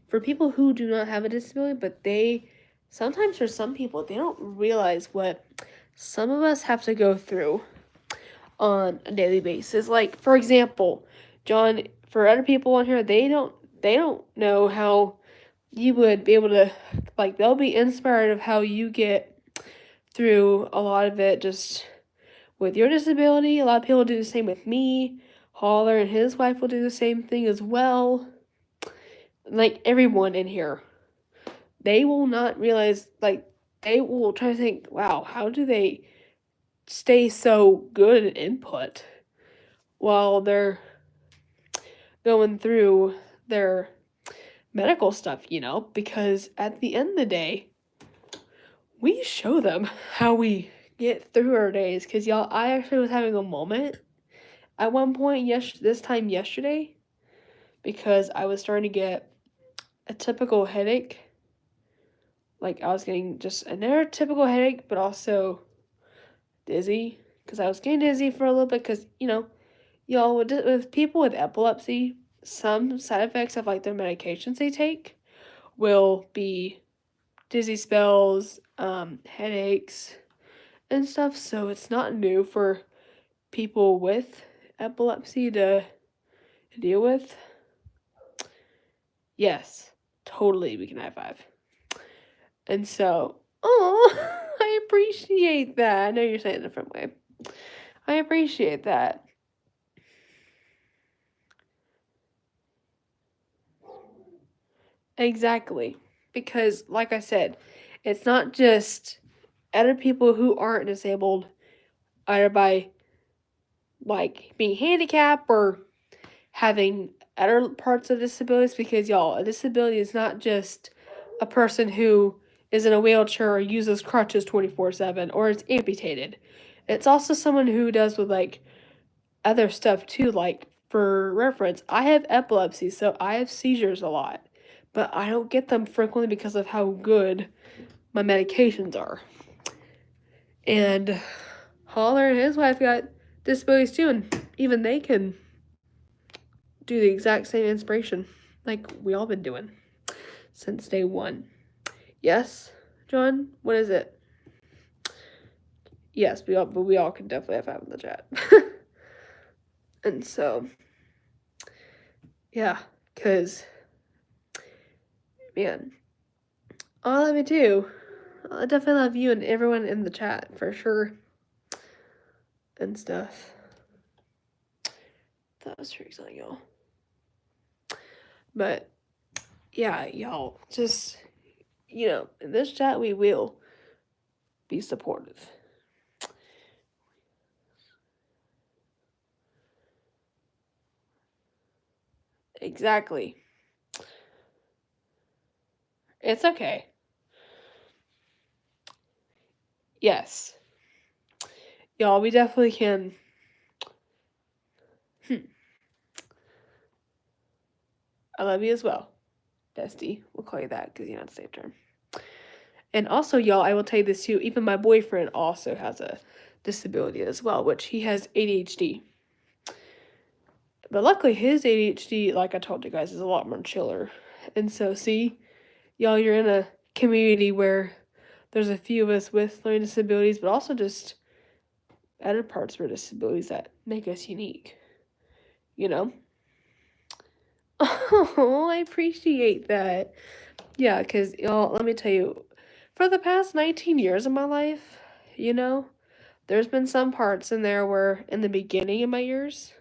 S1: for people who do not have a disability, but sometimes for some people, they don't realize what some of us have to go through on a daily basis. Like, for example, John, for other people on here, they don't know how you would be able to, like, they'll be inspired of how you get through a lot of it just with your disability. A lot of people do the same with me. Holler and his wife will do the same thing as well. Like, everyone in here. They will not realize, like, they will try to think, wow, how do they stay so good at input while they're going through their medical stuff, Because at the end of the day, we show them how we get through our days. Because, y'all, I actually was having a moment at one point, this time yesterday, because I was starting to get a typical headache. Like, I was getting just another typical headache, but also dizzy. Because I was getting dizzy for a little bit because, y'all, with people with epilepsy, some side effects of, like, their medications they take will be dizzy spells, headaches, and stuff. So it's not new for people with epilepsy to deal with. Yes, totally, we can high five. And so, oh, I appreciate that. I know you're saying it a different way. I appreciate that. Exactly. Because, like I said, it's not just other people who aren't disabled, either by, like, being handicapped or having other parts of disabilities. Because, y'all, a disability is not just a person who is in a wheelchair or uses crutches 24/7 or is amputated. It's also someone who does with like other stuff too, like for reference, I have epilepsy, so I have seizures a lot, but I don't get them frequently because of how good my medications are. And Holler and his wife got disabilities too, and even they can do the exact same inspiration like we all been doing since day one. Yes, John? What is it? Yes, we all can definitely have in the chat. And so, yeah, because, man, all I would do, I definitely love you and everyone in the chat for sure. And stuff. That was pretty exciting, y'all. But, yeah, y'all, just, in this chat, we will be supportive. Exactly. It's okay. Yes. Y'all, we definitely can. I love you as well, bestie. We'll call you that because you're not the same term. And also, y'all, I will tell you this too. Even my boyfriend also has a disability as well, which he has ADHD. But luckily, his ADHD, like I told you guys, is a lot more chiller. And so, see, y'all, you're in a community where there's a few of us with learning disabilities, but also just other parts of our disabilities that make us unique. Oh, I appreciate that. Yeah, because, y'all, let me tell you, for the past 19 years of my life, there's been some parts in there where, in the beginning of my years,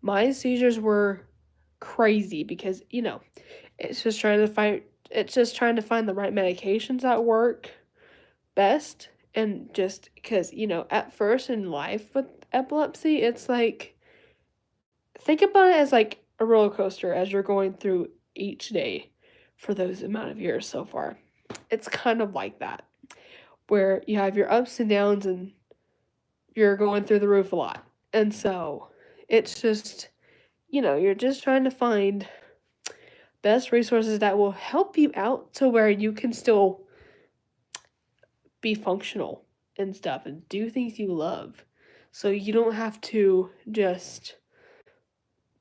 S1: my seizures were crazy because, it's just trying to find the right medications that work best. And just because, at first in life with epilepsy, it's like, think about it as like a roller coaster as you're going through each day for those amount of years so far. It's kind of like that, where you have your ups and downs and you're going through the roof a lot. And so it's just, you're just trying to find best resources that will help you out to where you can still be functional and stuff and do things you love. So you don't have to just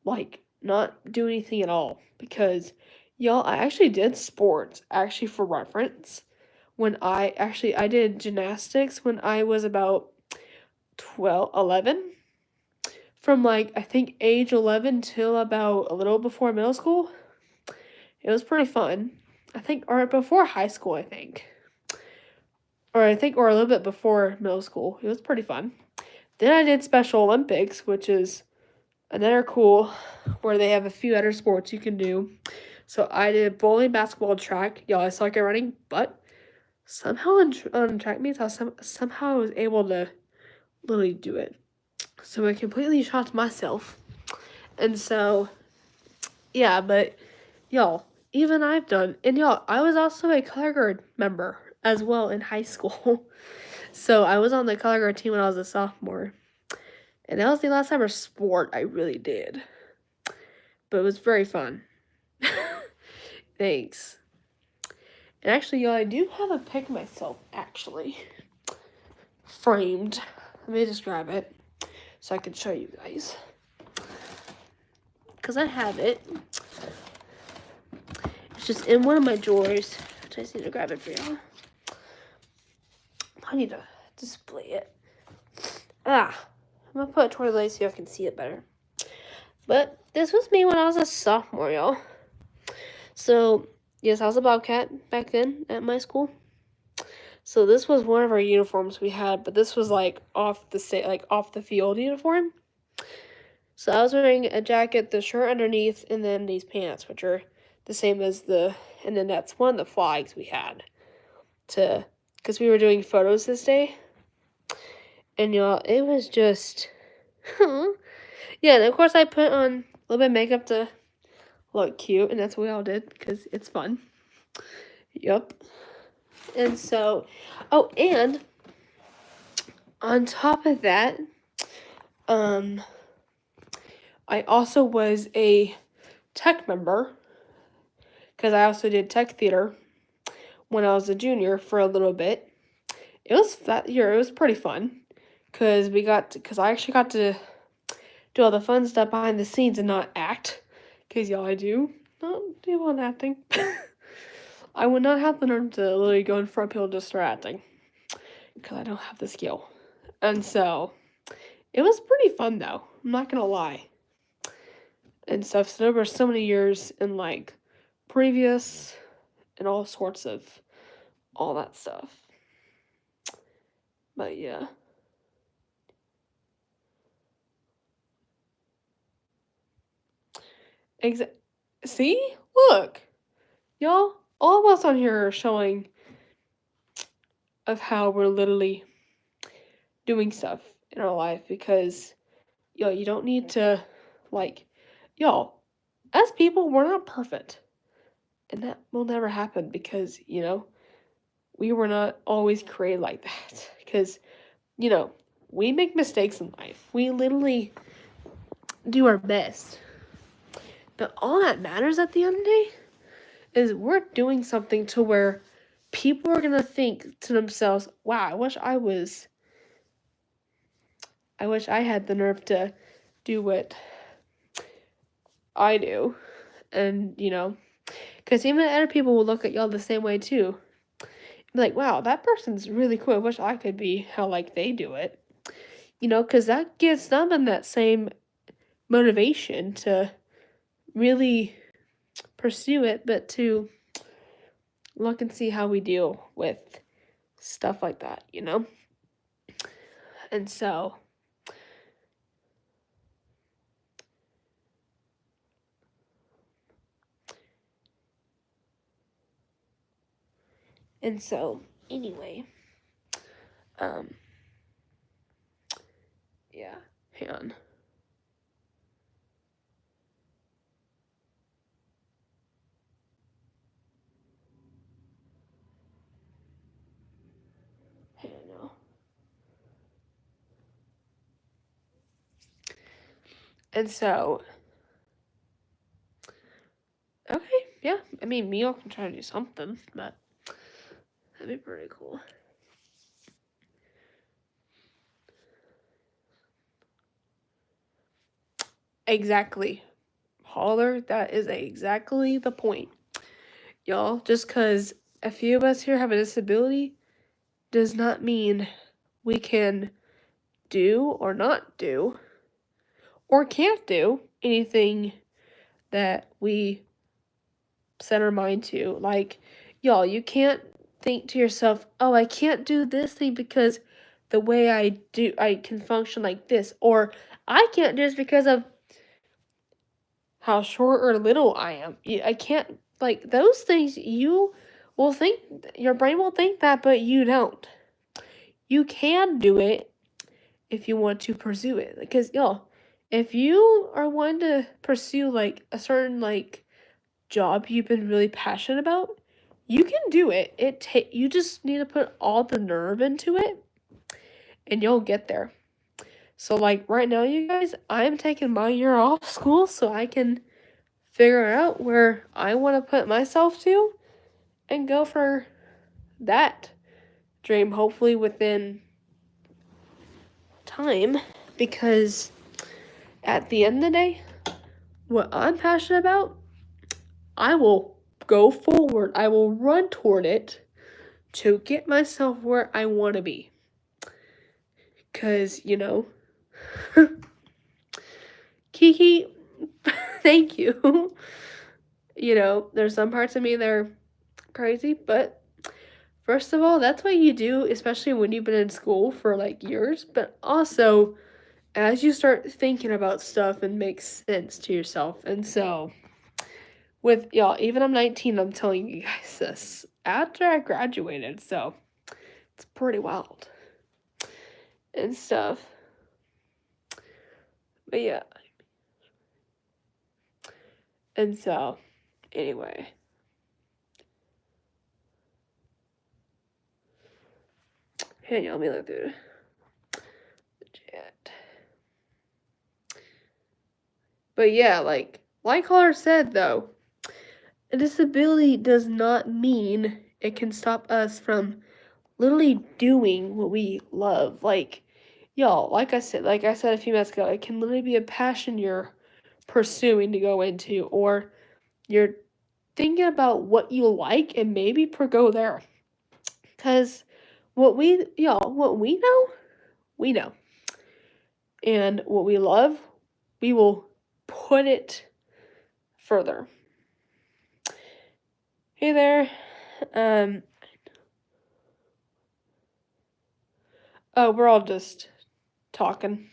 S1: like not do anything at all. Because y'all, I actually did sports actually for reference. When I did gymnastics when I was about 11, from like I think age 11 till about a little before middle school. It was pretty fun. I think, or before high school, I think. Or a little bit before middle school. It was pretty fun. Then I did Special Olympics, which is another cool, where they have a few other sports you can do. So I did bowling, basketball, track. Y'all, I suck at running, but somehow on track meets, somehow I was able to literally do it. So I completely shocked myself. And so, yeah, but y'all, even I've done, and y'all, I was also a color guard member as well in high school. So I was on the color guard team when I was a sophomore. And that was the last ever sport I really did. But it was very fun. Thanks. And actually, y'all, I do have a pic of myself, actually, framed. Let me just grab it so I can show you guys. Because I have it. It's just in one of my drawers. I just need to grab it for y'all. I need to display it. I'm going to put it toward the light so y'all can see it better. But this was me when I was a sophomore, y'all. So, yes, I was a Bobcat back then at my school. So this was one of our uniforms we had, but this was like off the field uniform. So I was wearing a jacket, the shirt underneath, and then these pants, which are the same as and then that's one of the flags we had because we were doing photos this day. And y'all, it was just, yeah, and of course I put on a little bit of makeup to look cute, and that's what we all did, because it's fun. Yup. And so, oh, and on top of that, um, I also was a tech member because I also did tech theater when I was a junior for a little bit. It was that year. It was pretty fun because I actually got to do all the fun stuff behind the scenes and not act. Because y'all, I do not do on acting. I would not have the nerve to literally go in front of people just start acting because I don't have the skill. And so it was pretty fun though. I'm not gonna lie. And stuff. So there were so many years in like previous and all sorts of all that stuff. But yeah. See? Look. Y'all, all of us on here are showing of how we're literally doing stuff in our life because you don't need to like y'all, as people, we're not perfect. And that will never happen because, we were not always created like that. Because, we make mistakes in life. We literally do our best. But all that matters at the end of the day is we're doing something to where people are gonna think to themselves, wow, I wish I had the nerve to do what I do. And, because even other people will look at y'all the same way too. Be like, wow, that person's really cool. I wish I could be how, like, they do it. Because that gives them that same motivation to really pursue it, but to look and see how we deal with stuff like that, And so, anyway, um, yeah, hang on. I don't know. And so, okay, yeah. I mean, Mio can try to do something, but that'd be pretty cool. Exactly. Holler, that is exactly the point. Y'all, just because a few of us here have a disability does not mean we can do or not do or can't do anything that we set our mind to. Like, y'all, you can't think to yourself, oh, I can't do this thing because the way I can function like this, or I can't do this because of how short or little I am. I can't, like, those things you will think, your brain will think that, but you don't. You can do it if you want to pursue it. Because, y'all, if you are wanting to pursue, like, a certain, like, job you've been really passionate about, you can do it. You just need to put all the nerve into it, and you'll get there. So, like, right now, you guys, I'm taking my year off school so I can figure out where I want to put myself to and go for that dream, hopefully within time, because at the end of the day, what I'm passionate about, I will go forward. I will run toward it to get myself where I want to be. Because, Kiki, thank you. There's some parts of me that are crazy, but first of all, that's what you do, especially when you've been in school for like years, but also as you start thinking about stuff and makes sense to yourself. And so, with y'all, even I'm 19, I'm telling you guys this after I graduated, so it's pretty wild and stuff. But yeah. And so, anyway. Hang on, let me look through the chat. But yeah, like Caller said though, a disability does not mean it can stop us from literally doing what we love. Like, y'all, like I said a few minutes ago, it can literally be a passion you're pursuing to go into, or you're thinking about what you like and maybe go there. Cause what we know, we know. And what we love, we will put it further. Hey there. Oh, we're all just talking.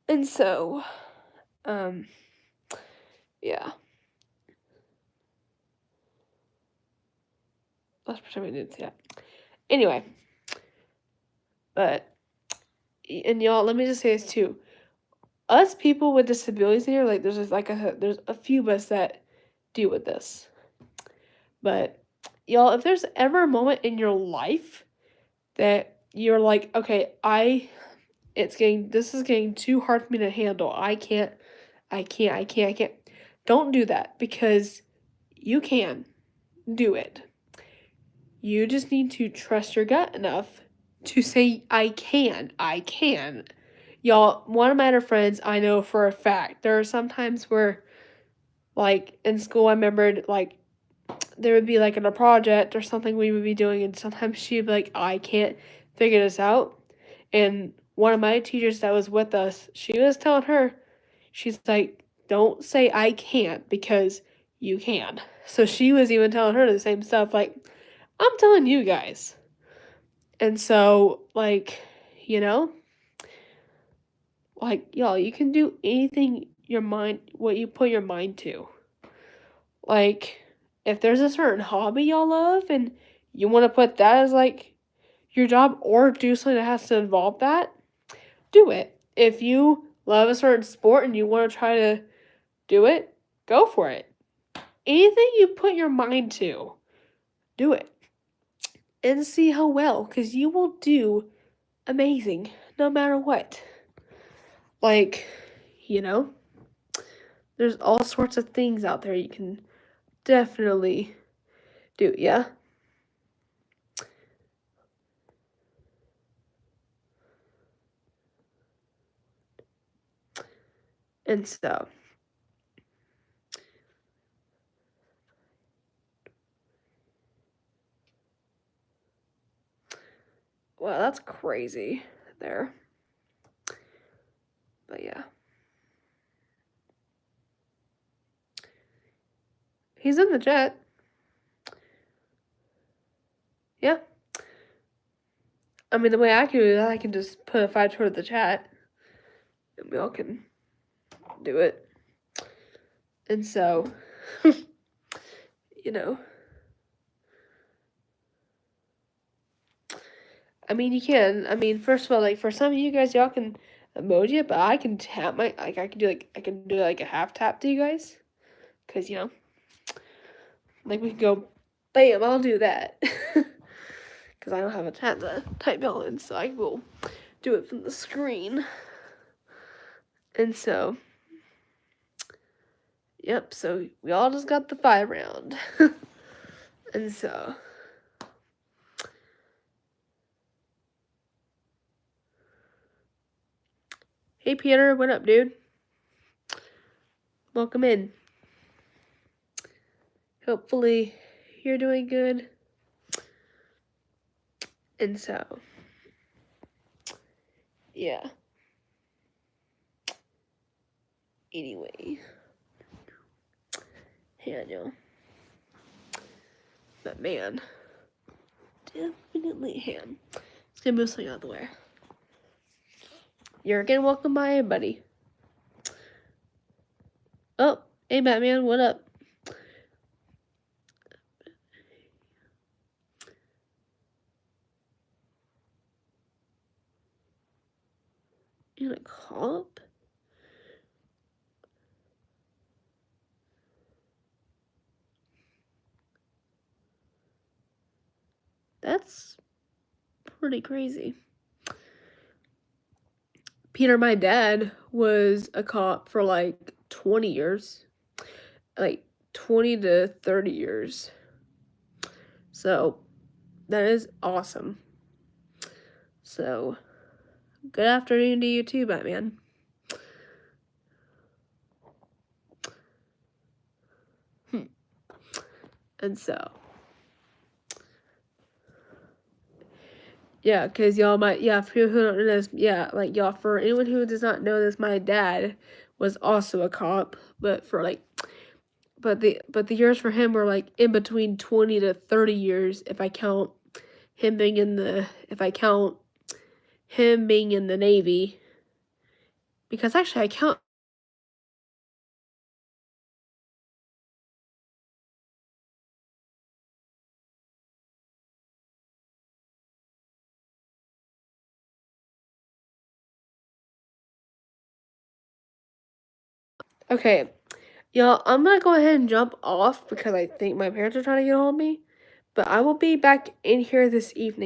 S1: And so, yeah. Let's pretend we didn't see that. Anyway, but, and y'all, let me just say this too. Us people with disabilities here, like, there's a few of us that deal with this. But, y'all, if there's ever a moment in your life that you're like, okay, this is getting too hard for me to handle. I can't. Don't do that, because you can do it. You just need to trust your gut enough to say, I can. Y'all, one of my other friends, I know for a fact, there are some times where, like, in school, I remembered, like, there would be, like, in a project or something we would be doing, and sometimes she'd be like, I can't figure this out. And one of my teachers that was with us, she was telling her, she's like, don't say I can't, because you can. So she was even telling her the same stuff, like, I'm telling you guys. And so, like, you know, like, y'all, you can do anything what you put your mind to. Like, if there's a certain hobby y'all love and you want to put that as, like, your job, or do something that has to involve that, do it. If you love a certain sport and you want to try to do it, go for it. Anything you put your mind to, do it. And see how well, because you will do amazing no matter what. Like, you know, there's all sorts of things out there you can definitely do, yeah? And so, wow, that's crazy there. But yeah. He's in the chat. Yeah. I mean, the way I can do that, I can just put a 5 toward the chat, and we all can do it. And so, you know, I mean, you can. I mean, first of all, like, for some of you guys, y'all can emoji it, but I can tap I can do like a half tap to you guys, because, you know, like, we can go, bam, I'll do that. Because I don't have a chat to type y'all in, so I will do it from the screen. And so, yep, so we all just got the 5 round. And so, hey Peter, what up, dude? Welcome in. Hopefully you're doing good. And so, yeah. Anyway, Daniel. But man, definitely him. Let's get move something out of the way. You're again welcome by, buddy. Oh, hey Batman, what up? You gonna call up? That's pretty crazy. Peter, my dad, was a cop for like 20 years, like 20 to 30 years. So that is awesome. So good afternoon to you too, Batman. And so, yeah, because y'all might, yeah, for people who don't know this, yeah, like y'all, for anyone who does not know this, my dad was also a cop, but for like, but the years for him were like in between 20 to 30 years if I count him being in the, if I count him being in the Navy, because actually I count. Okay, y'all, I'm gonna go ahead and jump off because I think my parents are trying to get a hold of me, but I will be back in here this evening.